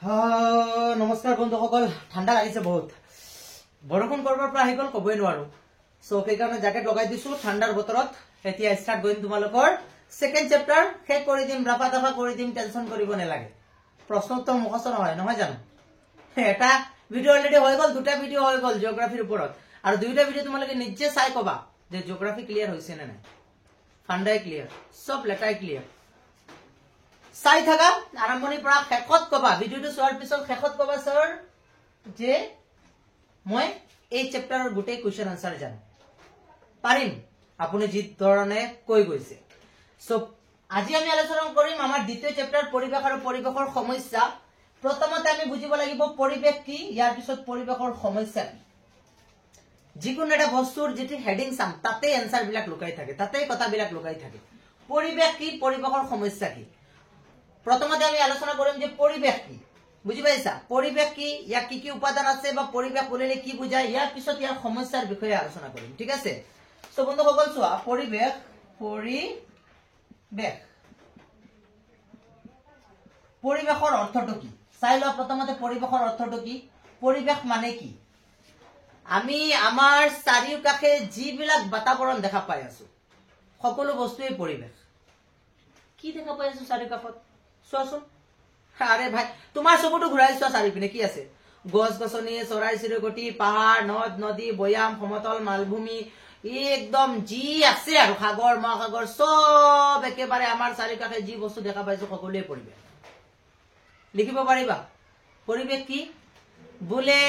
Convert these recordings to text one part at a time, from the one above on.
নমস্কাৰ বন্ধুসকল, ঠাণ্ডা লাগিছে বহুত। বৰষুণ কৰবাৰ পৰা আহি গল কবই নোৱাৰো। সো সেইকাৰণে জ্যাকেট লগাই দিছো ঠাণ্ডাৰ বতৰত। এতিয়া স্টাৰ্ট কৰিম তোমালোকৰ সেকেন্ড চেপ্টাৰ। শেষ কৰি দিম, ৰাফা দফা কৰি দিম, টেনশন কৰিব নালাগে। প্ৰশ্ন উত্তৰ মুখস্থ নহয় জানো? এটা ভিডিও অলৰেডি হৈ গল, দুটা ভিডিও হৈ গল জিওগ্ৰাফিৰ ওপৰত, আৰু দুইটা ভিডিও তোমালোকে নিজে চাই কবা যে জিওগ্ৰাফি ক্লিয়াৰ হৈছে নে নাই, ঠাণ্ডাই ক্লিয়াৰ, সব লেটাই ক্লিয়াৰ। চাই থাকা আৰম্ভণিৰ পৰা শেষত কবা, ভিডিওটো চোৱাৰ পিছত শেষত কবা স্যাৰ যে মই এই চেপ্টাৰৰ গোটেই কোৱেশ্চন আনসাৰ জানো, পাৰিম আপুনি যি ধৰণে কৈ গৈছে। সো আজি আমি আলোচনা কৰিম আমাৰ দ্বিতীয় চেপ্টাৰ পৰিৱেশ আৰু পৰিৱেশৰ সমস্যা। প্ৰথমতে আমি বুজিব লাগিব পৰিৱেশ কি, ইয়াৰ পিছত পৰিৱেশৰ সমস্যা কি। যিকোনো এটা বস্তুৰ যেটি হেডিং চাম তাতে এনসাৰ বিলাক লুকাই থাকে, তাতে কথাবিলাক লুকাই থাকে। পৰিৱেশ কি, পৰিৱেশৰ সমস্যা কি। প্ৰথমতে আমি আলোচনা কৰিম যে পৰিৱেশ কি, বুজি পাইছা? পৰিৱেশ কি, ইয়াৰ কি কি উপাদান আছে বা পৰিৱেশ বুলিলে কি বুজায়, ইয়াৰ পিছত ইয়াৰ সমস্যাৰ বিষয়ে আলোচনা কৰিম, ঠিক আছে? সো বন্ধুসকল চোৱা, পৰিৱেশ পৰিৱেশৰ অৰ্থটো কি চাই লোৱা। প্ৰথমতে পৰিৱেশৰ অৰ্থটো কি, পৰিৱেশ মানে কি? আমি আমাৰ চাৰিওকাষে যিবিলাক বাতাবৰণ দেখা পাই আছো সকলো বস্তুৱে পৰিৱেশ। কি দেখা পাই আছো চাৰিওকাষত চোৱাচোন। আৰে ভাই তোমাৰ চকুটো ঘূৰাই চোৱা চাৰিওপিনে কি আছে, গছ গছনি, চৰাই চিৰিকটি, পাহাৰ, নদ নদী, বৈয়াম, সমতল, মালভূমি, একদম যি আছে আৰু সাগৰ মহাসাগৰ সব একেবাৰে আমাৰ চাৰিওকাষে যি বস্তু দেখা পাইছো সকলোৱে পৰিৱেশ। লিখিব পাৰিবা পৰিৱেশ কি বোলে?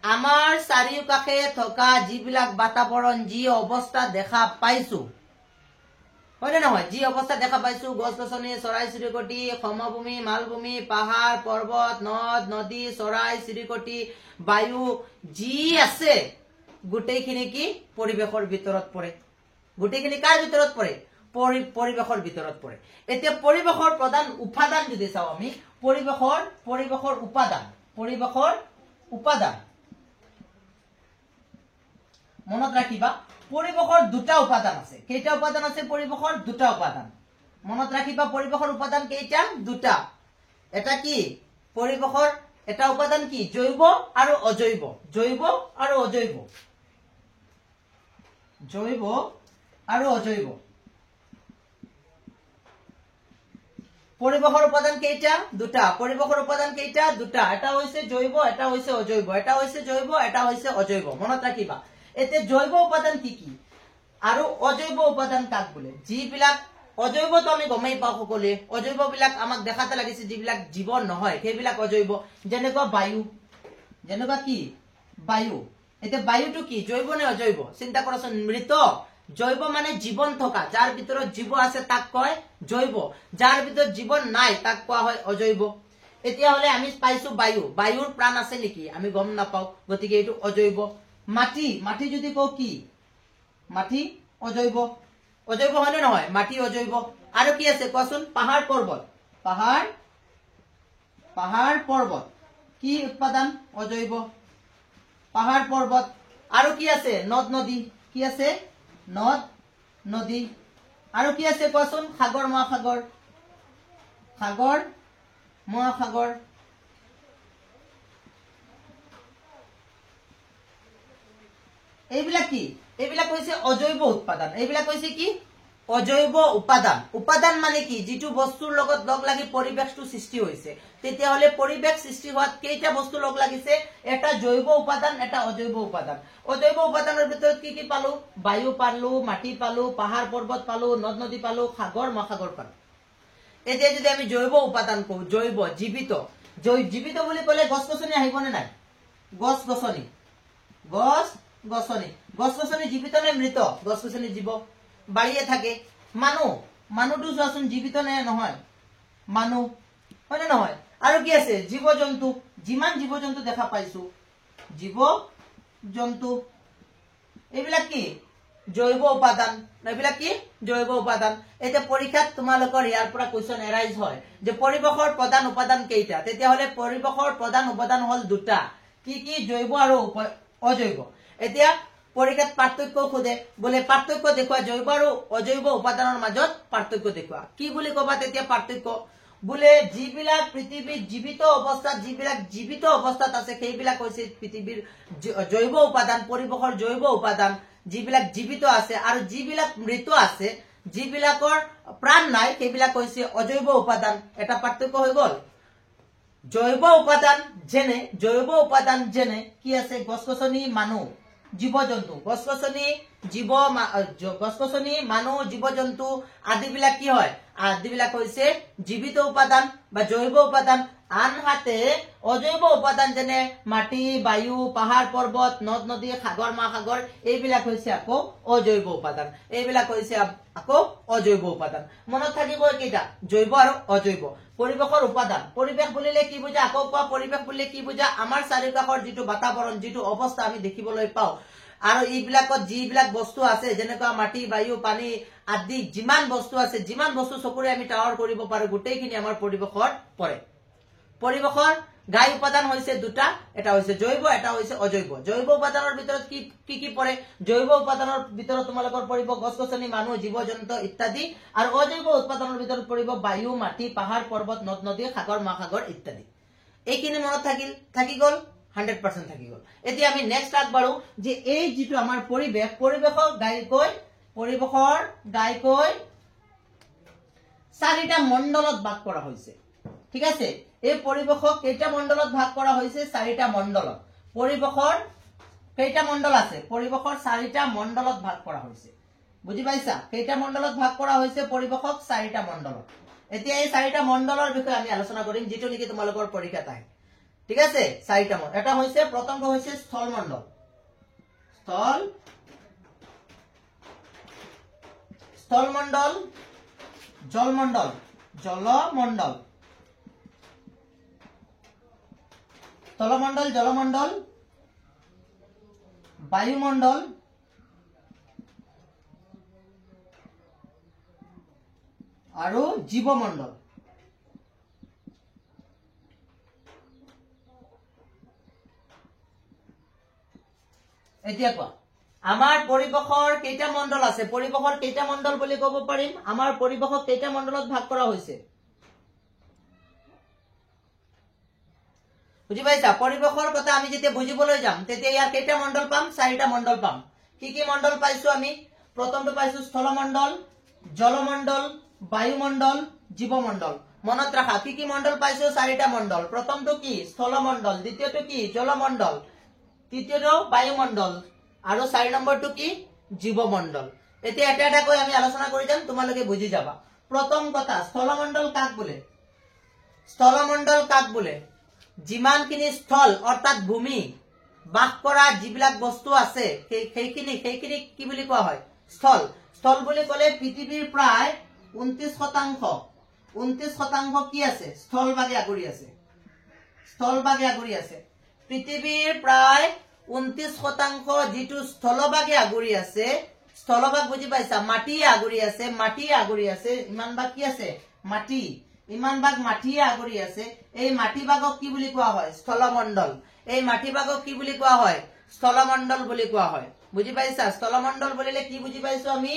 আমাৰ চাৰিওকাষে থকা যিবিলাক বাতাবৰণ, যি অৱস্থা দেখা পাইছো, হয় নে নহয়? যি অৱস্থা দেখা পাইছো, গছ গছনি, চৰাই চিৰিকটি, সমভূমি, মালভূমি, পাহাৰ পৰ্বত, নদ নদী, চৰাই চিৰিকটি, বায়ু, যি আছে গোটেইখিনি কি পৰিৱেশৰ ভিতৰত পৰে। গোটেইখিনি কাৰ ভিতৰত পৰে? পৰিৱেশৰ ভিতৰত পৰে। এতিয়া পৰিৱেশৰ প্ৰধান উপাদান যদি চাওঁ আমি, পৰিৱেশৰ উপাদান মনত ৰাখিবা। পৰিৱেশৰ দুটা উপাদান আছে। কেইটা উপাদান আছে? পৰিৱেশৰ দুটা উপাদান। মনত ৰাখিবা পৰিৱেশৰ উপাদান কেইটা? দুটা। এটা কি পৰিৱেশৰ এটা উপাদান কি? জৈৱ আৰু অজৈব। জৈৱ আৰু অজৈব। জৈৱ আৰু অজৈব। পৰিৱেশৰ উপাদান কেইটা? দুটা। পৰিৱেশৰ উপাদান কেইটা? দুটা। এটা হৈছে জৈৱ, এটা হৈছে অজৈব। এটা হৈছে জৈৱ, এটা হৈছে অজৈব। মনত ৰাখিবা। এতিয়া জৈৱ উপাদান কি কি আৰু অজৈব উপাদান কাক বোলে? যিবিলাক অজৈবটো আমি গমেই পাওঁ সকলোৱে, অজৈব বিলাক আমাক দেখাতে লাগিছে যিবিলাক জীৱন নহয় সেইবিলাক অজৈব। যেনেকুৱা বায়ু, যেনেকুৱা কি বায়ু। এতিয়া বায়ুটো কি জৈৱ নে অজৈব? চিন্তা কৰাচোন। মৃত। জৈৱ মানে জীৱন থকা, যাৰ ভিতৰত জীৱ আছে তাক কয় জৈৱ, যাৰ ভিতৰত জীৱন নাই তাক কোৱা হয় অজৈব। এতিয়া হলে আমি পাইছো বায়ু, বায়ুৰ প্ৰাণ আছে নেকি আমি গম নাপাও, গতিকে এইটো অজৈব। মাটি, মাটি যদি কও কি মাটি অজৈব। অজৈব হয় নে নহয়? মাটি অজৈব। আৰু কি আছে কোৱাচোন? পাহাৰ পৰ্বত। পাহাৰ পৰ্বত কি উৎপাদন? অজৈব। পাহাৰ পৰ্বত। আৰু কি আছে? নদ নদী। কি আছে? নদ নদী। আৰু কি আছে কোৱাচোন? সাগৰ মহাসাগৰ। সাগৰ মহাসাগৰ। এইবিলাক কি? এইবিলাক হৈছে অজৈব উৎপাদন। এইবিলাক হৈছে কি? অজৈব উপাদান। উপাদান মানে কি? যিটো বস্তুৰ লগত লগ লাগি পৰিৱেশটো সৃষ্টি হৈছে। তেতিয়াহলে পৰিৱেশ সৃষ্টি হোৱাত কেইটা বস্তু লগ লাগিছে? এটা জৈৱ উপাদান, এটা অজৈব উপাদান। অজৈব উপাদানৰ ভিতৰত কি কি পালো? বায়ু পালো, মাটি পালো, পাহাৰ পৰ্বত পালো, নদ নদী পালো, সাগৰ মহাসাগৰ পালো। এতিয়া যদি আমি জৈৱ উপাদান কওঁ, জৈৱ জীৱিত, জীৱিত বুলি কলে গছ গছনি আহিবনে নাই? গছ গছনি। গছ গছনি জীৱিত নে মৃত? গছ গছনি জীৱ, বাঢ়িয়ে থাকে। মানুহটো চোৱাচোন জীৱিত নে নহয়? মানুহ, হয় নে নহয়? আৰু কি আছে? জীৱ জন্তু। যিমান জীৱ জন্তু দেখা পাইছো, জীৱ জন্তু, এইবিলাক কি? জৈৱ উপাদান। এইবিলাক কি? জৈৱ উপাদান। এতিয়া পৰীক্ষাত তোমালোকৰ ইয়াৰ পৰা কুৱেশ্যন এৰাইজ হয় যে পৰিৱেশৰ প্ৰধান উপাদান কেইটা? তেতিয়াহলে পৰিৱেশৰ প্ৰধান উপাদান হল দুটা। কি কি? জৈৱ আৰু অজৈব। এতিয়া পৰীক্ষাত পাৰ্থক্য সোধে, বোলে পাৰ্থক্য দেখুওৱা, জৈৱ আৰু অজৈব উপাদানৰ মাজত পাৰ্থক্য দেখুওৱা। কি বুলি কবা তেতিয়া পাৰ্থক্য? বোলে যিবিলাক পৃথিৱীৰ জীৱিত অৱস্থাত আছে সেইবিলাক হৈছে পৃথিৱীৰ জৈৱ উপাদান পৰিৱেশৰ জৈৱ উপাদান যিবিলাক জীৱিত আছে আৰু যিবিলাক মৃত আছে যিবিলাকৰ প্ৰাণ নাই সেইবিলাক হৈছে অজৈব উপাদান এটা পাৰ্থক্য হৈ গল জৈৱ উপাদান যেনে কি আছে গছগছনি মানুহ জীৱ-জন্তু গছগছনি মানুহ জীৱ-জন্তু আদিবিলাক কি হয় আদিবিলাক হৈছে জীৱিত উপাদান বা জৈৱ উপাদান আনহাতে অজৈব উপাদান যেনে মাটি বায়ু পাহাৰ পৰ্বত নদ নদী সাগৰ মহাসাগৰ এইবিলাক হৈছে আকৌ অজৈব উপাদান মনত থাকিব কেইটা জৈৱ আৰু অজৈব পৰিৱেশৰ উপাদান পৰিৱেশ বুলিলে কি বুজা আকৌ কোৱা পৰিৱেশ বুলিলে কি বুজা আমাৰ চাৰিওকাষৰ যিটো বাতাবৰণ যিটো অৱস্থা আমি দেখিবলৈ পাওঁ আৰু এইবিলাকত যিবিলাক বস্তু আছে যেনেকুৱা মাটি বায়ু পানী আদি যিমান বস্তু আছে যিমান বস্তু চকুৰে আমি টাৱাৰ কৰিব পাৰো গোটেইখিনি আমাৰ পৰিৱেশত পৰে পৰিৱেশৰ গাই উপাদান হৈছে দুটা এটা হৈছে জৈৱ এটা হৈছে অজৈব জৈৱ উপাদানৰ ভিতৰত কি পৰে জৈৱ উপাদানৰ ভিতৰত তোমালোকৰ পৰিব গছগছনি মানুহ জীৱ-জন্তু ইত্যাদি আৰু অজৈব উপাদানৰ ভিতৰত পৰিব বায়ু মাটি পাহাৰ পৰ্বত নদ নদী সাগৰ মহাসাগৰ ইত্যাদি এইখিনি মনত থাকি গল 100% থাকি গল এতিয়া আমি নেক্সট আগবাঢ়ো যে এই যিটো আমাৰ পৰিৱেশৰ গাইকৈ চাৰিটা মণ্ডলত ভাগ কৰা হৈছে ঠিক আছে এই পৰিৱেশক কেইটা মণ্ডলত ভাগ কৰা হৈছে চাৰিটা মণ্ডলত পৰিৱেশৰ কেইটা মণ্ডল আছে পৰিৱেশৰ চাৰিটা মণ্ডলত ভাগ কৰা হৈছে বুজি পাইছা কেইটা মণ্ডলত ভাগ কৰা হৈছে পৰিৱেশক চাৰিটা মণ্ডলত এতিয়া এই চাৰিটা মণ্ডলৰ বিষয়ে আমি আলোচনা কৰিম যেটো নেকি তোমালোকৰ পৰীক্ষাত আহে ঠিক আছে চাৰিটা মণ্ডল এটা হৈছে প্ৰথমটো হৈছে স্থলমণ্ডল জলমণ্ডল স্থলমণ্ডল জলমণ্ডল বায়ুমণ্ডল আৰু জীৱমণ্ডল এতিয়া কোৱা আমাৰ পৰিৱেশৰ কেইটা মণ্ডল আছে পৰিৱেশৰ কেইটা মণ্ডল বুলি ক'ব পাৰিম আমাৰ পৰিৱেশক কেইটা মণ্ডলত ভাগ কৰা হৈছে বুজি পাইছা পৰিৱেশৰ কথা আমি যেতিয়া বুজিবলৈ যাম তেতিয়া ইয়াৰ কেইটা মণ্ডল পাম চাৰিটা মণ্ডল পাম কি মণ্ডল পাইছো আমি প্ৰথমটো পাইছো স্থলমণ্ডল জলমণ্ডল বায়ুমণ্ডল জীৱমণ্ডল মনত ৰাখা কি মণ্ডল পাইছো চাৰিটা মণ্ডল প্ৰথমটো কি স্থলমণ্ডল দ্বিতীয়টো কি জলমণ্ডল তৃতীয়টো বায়ুমণ্ডল আৰু 4 নম্বৰটো কি জীৱমণ্ডল এতিয়া এটা কৈ আমি আলোচনা কৰি যাম তোমালোকে বুজি যাবা প্ৰথম কথা স্থলমণ্ডল কাক বোলে যিমানখিনি স্থল অৰ্থাৎ ভূমি বাস কৰা যিবিলাক বস্তু আছে সেইখিনি কি বুলি কোৱা হয় স্থল বুলি ক'লে পৃথিৱীৰ প্ৰায় 29% কি আছে স্থলভাগে আগুৰি আছে পৃথিৱীৰ প্ৰায় 29% যিটো স্থলভাগে আগুৰি আছে স্থলভাগ বুজি পাইছা মাটি আগুৰি আছে ইমান ভাগ কি আছে মাটি ইমান ভাগ মাটিয়ে আগুৰি আছে এই মাটি ভাগক কি বুলি কোৱা হয় স্থলমণ্ডল এই মাটি ভাগক কি বুলি কোৱা হয় স্থলমণ্ডল বুলি কোৱা হয় বুজি পাইছা স্থলমণ্ডল বুলিলে কি বুজি পাইছো আমি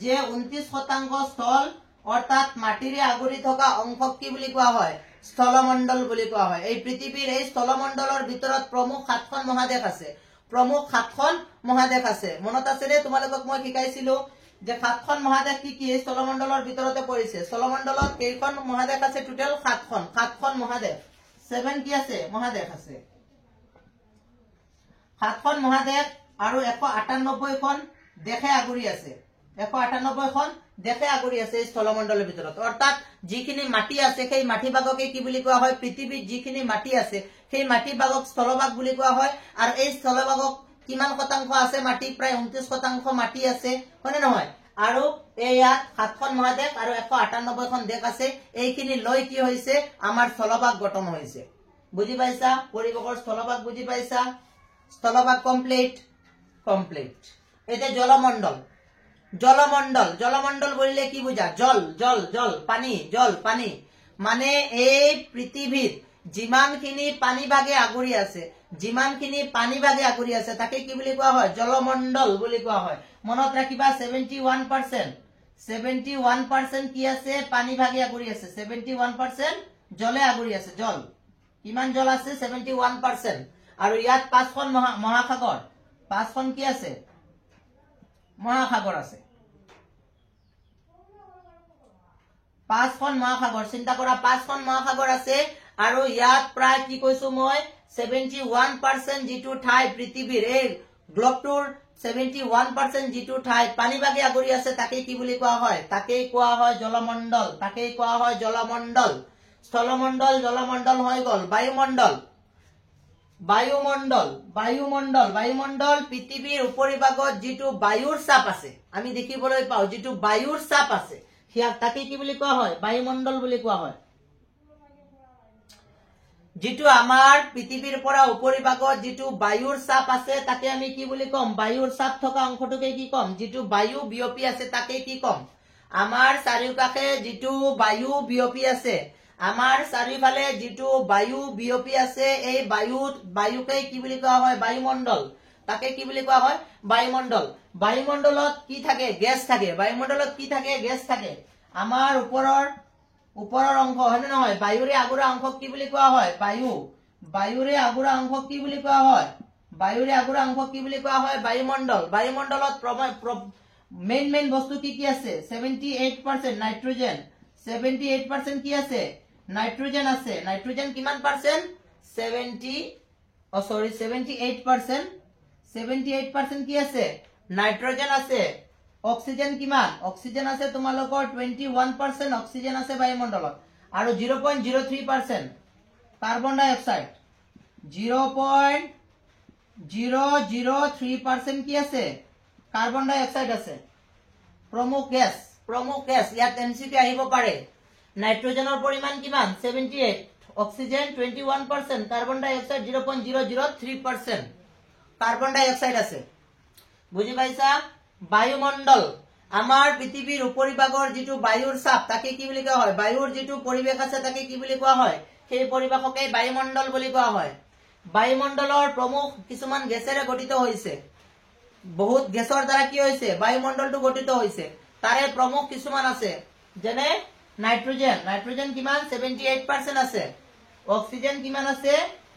যে 29% স্থল অৰ্থাৎ মাটিৰে আগুৰি থকা অংশক কি বুলি কোৱা হয় স্থলমণ্ডল বুলি কোৱা হয় এই পৃথিৱীৰ এই স্থলমণ্ডলৰ ভিতৰত প্ৰমুখ 7খন মহাদেশ আছে মনত আছে নে তোমালোকক মই শিকাইছিলো যে 7খন মহাদেশ কি স্থলমণ্ডলৰ ভিতৰতে পৰিছে স্থলমণ্ডলত কেইখন মহাদেশ আছে টোটাল 7খন মহাদেশ 7 কি আছে মহাদেশ আছে 7খন মহাদেশ আৰু 198খন দেশে আগুৰি আছে 198খন দেশে আগুৰি আছে স্থলমণ্ডলৰ ভিতৰত অৰ্থাৎ যিখিনি মাটি আছে সেই মাটি ভাগকে কি বুলি কোৱা হয় পৃথিৱীত যিখিনি মাটি আছে সেই মাটি ভাগক স্থলভাগ বুলি কোৱা হয় আৰু এই স্থলভাগক কিমান শতাংশ আছে মাটি প্ৰায় 29% মাটি আছে হয়নে নহয় আৰু এই ইয়াত 7খন মহাদেশ আৰু 198খন দেশ আছে এইখিনি লৈ কি হৈছে আমাৰ স্থলভাগ গঠন হৈছে বুজি পাইছা পৰিৱেশৰ স্থলভাগ বুজি পাইছা স্থলভাগ কমপ্লিট এতিয়া জলমণ্ডল বলিলে কি বুঝা জল পানী মানে এই পৃথিৱীত যিমানখিনি পানী ভাগে আগুৰি আছে তাকে কি বুলি কোৱা হয় জলমণ্ডল বুলি কোৱা হয় মনত ৰাখিবা 71% 71% কি আছে পানী ভাগে আগুৰি আছে 71% জলে আগুৰি আছে জল কিমান জল আছে 71% আৰু ইয়াত পাঁচখন মহাসাগৰ পাঁচখন কি আছে মহাসাগৰ আছে পাঁচখন মহাসাগৰ চিন্তা কৰা পাঁচখন মহাসাগৰ আছে আৰু ইয়াত প্ৰায় কি কৈছো মই 71% যিটো ঠাই পৃথিৱীৰ এই গ্লোবটোৰ 71% যিটো ঠাই পানী ভাগে আগুৰি আছে তাকে কি বুলি কোৱা হয় তাকেই কোৱা হয় জলমণ্ডল তাকেই কোৱা হয় জলমণ্ডল স্থলমণ্ডল জলমণ্ডল হৈ গল বায়ুমণ্ডল বায়ুমণ্ডল বায়ুমণ্ডল বায়ুমণ্ডল পৃথিৱীৰ উপৰিভাগত যিটো বায়ুৰ চাপ আছে আমি দেখিবলৈ পাও যিটো বায়ুৰ চাপ আছে হিয়া তাকে কি বুলি কোৱা হয় বায়ুমণ্ডল বুলি কোৱা হয় যিটো আমাৰ পৃথিৱীৰ পৰা উপৰিভাগত যিটো বায়ুৰ চাপ আছে তাকে আমি কি বুলি কম বায়ুৰ চাপ থকা অংশটোকে কি কম যিটো বায়ু বিয়পি আছে তাকে কি কম আমাৰ চাৰিওকাষে যিটো বায়ু বিয়পি আছে আমাৰ চাৰিওফালে যিটো বায়ু বিয়পি আছে এই বায়ুকে কি বুলি কোৱা হয় বায়ুমণ্ডল তাকে কি বুলি কোৱা হয় বায়ুমণ্ডল বায়ুমণ্ডলত কি থাকে গেছ থাকে বায়ুমণ্ডলত কি থাকে গেছ থাকে আমাৰ ওপৰৰ অংশ হয়নে নহয় বায়ুৰে আগুৰা অংশক কি বুলি কোৱা হয় বায়ুৰে আগুৰা অংশক কি বুলি কোৱা হয় বায়ুৰে আগুৰা অংশক কি বুলি কোৱা হয় বায়ুমণ্ডল বায়ুমণ্ডলত মেইন বস্তু কি কি আছে 78% নাইট্ৰজেন 78% কি আছে নাইট্ৰজেন আছে নাইট্ৰজেন কিমান পাৰ্সেন্ট 78% কি আছে নাইট্ৰজেন আছে অক্সিজেন কিমান অক্সিজেন আছে তোমালোকৰ 21% অক্সিজেন আছে বায়ুমণ্ডলত আৰু 0.03% কাৰ্বন ডাই অক্সাইড 0.003% কি আছে কাৰ্বন ডাই অক্সাইড আছে প্ৰমুখ গেছ ইয়াত এমসিকিউ আহিব পাৰে নাইট্ৰজেনৰ পৰিমাণ কিমান 78 অক্সিজেন 21% কাৰ্বন ডাই অক্সাইড 0.003% কাৰ্বন ডাই অক্সাইড আছে বুজি পাইছা বায়ুমণ্ডল আমাৰ পৃথিৱীৰ উপৰিভাগৰ যিটো বায়ুৰ চাপ তাকে কি বুলি কোৱা হয় বায়ুৰ যিটো পৰিৱেশ আছে তাকে কি বুলি কোৱা হয় সেই পৰিৱেশকে বায়ুমণ্ডল বুলি কোৱা হয় বায়ুমণ্ডলৰ প্ৰমুখ কিছুমান গেছেৰে গঠিত হৈছে বহুত গেছৰ দ্বাৰা কি হৈছে বায়ুমণ্ডলটো গঠিত হৈছে তাৰে প্ৰমুখ কিছুমান আছে যেনে নাইট্ৰজেন কিমান 78% আছে অক্সিজেন কিমান আছে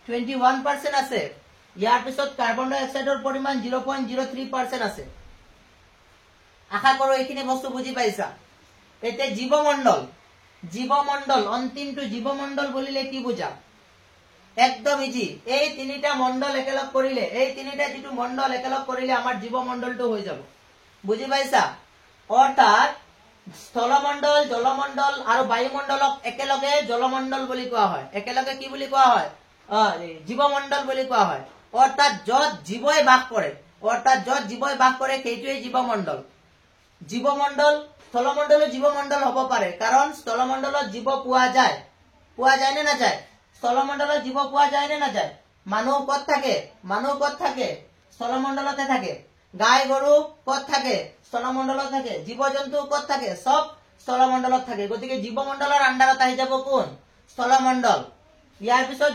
21% আছে ইয়াৰ পিছত কাৰ্বন ডাই অক্সাইডৰ পৰিমাণ 0.03% আছে আশা কৰো এইখিনি বস্তু বুজি পাইছা এতে জীৱমণ্ডল অন্তিমটো জীৱমণ্ডল বলিলে কি বুজা একদম ইজি এই তিনিটা মণ্ডল একেলগ কৰিলে এই তিনিটা যেটো মণ্ডল একেলগ কৰিলে আমাৰ জীৱমণ্ডলটো হৈ যাব বুজি পাইছা অৰ্থাৎ স্থলমণ্ডল জলমণ্ডল আৰু বায়ুমণ্ডলক একেলগে জলমণ্ডল বুলি কোৱা হয় একেলগে কি বুলি কোৱা হয় জীৱমণ্ডল বুলি কোৱা হয় অৰ্থাৎ যত জীৱই বাস কৰে সেইটোৱে জীৱমণ্ডল স্থলমণ্ডল জীৱমণ্ডল হ'ব পাৰে কাৰণ স্থলমণ্ডলত জীৱ পোৱা যায় নে নাযায় স্থলমণ্ডলত জীৱ পোৱা যায় নে নাযায় মানুহ ক'ত থাকে স্থলমণ্ডলতে থাকে গাই গৰু ক'ত থাকে স্থলমণ্ডলত থাকে জীৱ জন্তু ক'ত থাকে সব স্থলমণ্ডলত থাকে গতিকে জীৱমণ্ডলৰ আন্ডাৰত আহি যাব কোন স্থলমণ্ডল ইয়াৰ পিছত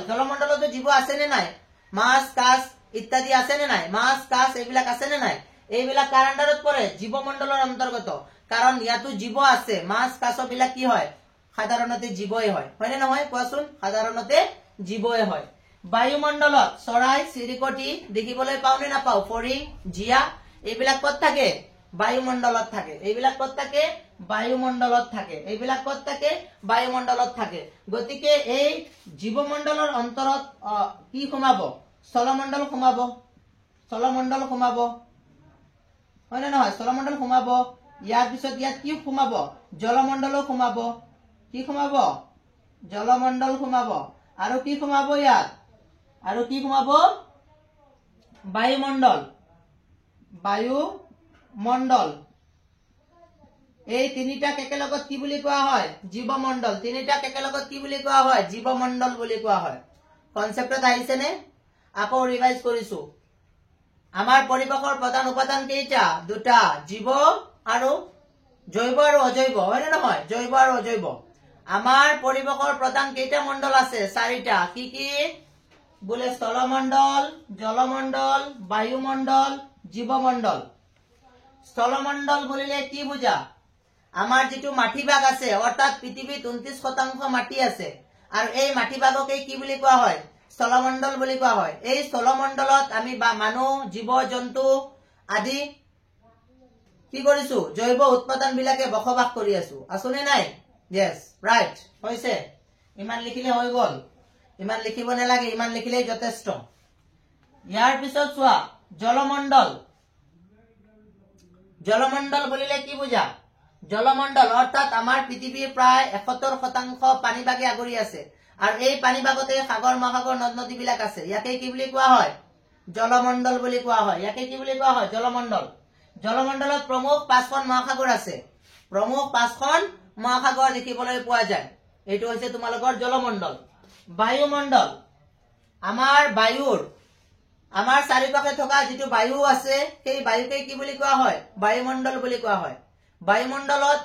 জলমণ্ডলতো জীৱ আছে নে নাই মাছ কাছ ইত্যাদি আছে নে নাই মাছ কাছ এইবিলাক আছে নে নাই এইবিলাক কাৰ আন্ডাৰত পৰে জীৱমণ্ডলৰ অন্তৰ্গত কাৰণ ইয়াতো জীৱ আছে মাছ কাছ বিলাক কি হয় সাধাৰণতে জীৱই হয় হয়নে নহয় কোৱাচোন সাধাৰণতে জীৱই হয় বায়ুমণ্ডলত চৰাই চিৰিকটি দেখিবলৈ পাও নে নাপাও ফৰিং জিয়া এইবিলাক ক'ত থাকে বায়ুমণ্ডলত থাকে গতিকে এই জীৱমণ্ডলৰ অন্তৰত কি সোমাব স্থলমণ্ডল সোমাব হয়নে নহয় স্থলমণ্ডল সোমাব ইয়াৰ পিছত ইয়াত কি সোমাব জলমণ্ডলো সোমাব কি সোমাব জলমণ্ডল সোমাব আৰু কি সোমাব ইয়াত বায়ুমণ্ডল এই তিনিটাক একেলগত কি বুলি কোৱা হয় জীৱমণ্ডল বুলি কোৱা হয় কনসেপ্টত আহিছে নে আকৌ ৰিভাইজ কৰিছো আমাৰ পৰিবেশৰ প্ৰধান উপাদান কেইটা দুটা জীৱ আৰু জৈৱ আৰু অজৈব হয়নে নহয় জৈৱ আৰু অজৈব আমাৰ পৰিবেশৰ প্ৰধান কেইটা মণ্ডল আছে চাৰিটা কি কি বোলে স্থলমণ্ডল জলমণ্ডল বায়ুমণ্ডল জীৱমণ্ডল স্থলমণ্ডল বলিলে কি বুঝা আমার যেটো মাটি ভাগ আছে অর্থাৎ পৃথিবীত 29% মাটি আছে আর এই মাটি ভাগকে কি বুলি কোৱা হয় স্থলমণ্ডল বুলি কোৱা হয় এই স্থলমণ্ডলত আমি বা মানুহ জীৱ জন্তু আদি কি কৰিছো জৈৱ উৎপাদন বিলাকে বসবাস কৰি আছো আসুনে নাই yes right হৈছে ইমান লিখিলে হৈ গল ইমান লিখিব নালাগে ইমান লিখিলেই যথেষ্ট ইয়াৰ পিছত চোৱা জলমণ্ডল জলমণ্ডল বলিলে কি বুঝা জলমণ্ডল অৰ্থাৎ আমাৰ পৃথিবীৰ প্ৰায় 71% পানি ভাগে আগুৰি আছে আৰ এই পানি ভাগতে সাগৰ মহাসাগৰ নদ নদী বিলাক আছে ইয়াকে কি বুলি কোৱা হয় জলমণ্ডল বুলি কোৱা হয় ইয়াকে কি বুলি কোৱা হয় জলমণ্ডল জলমণ্ডলত প্ৰমুখ 5খন মহাসাগৰ আছে প্ৰমুখ 5খন মহাসাগৰ দেখিবলৈ পোৱা যায় এইটো হৈছে তোমালোকৰ জলমণ্ডল বায়ুমণ্ডল আমাৰ বায়ুৰ আমাৰ চাৰিপাশে থকা যেটো বায়ু আছে সেই বায়ুকে কি বুলি কোৱা হয় বায়ুমণ্ডল বুলি কোৱা হয় বায়ুমণ্ডলত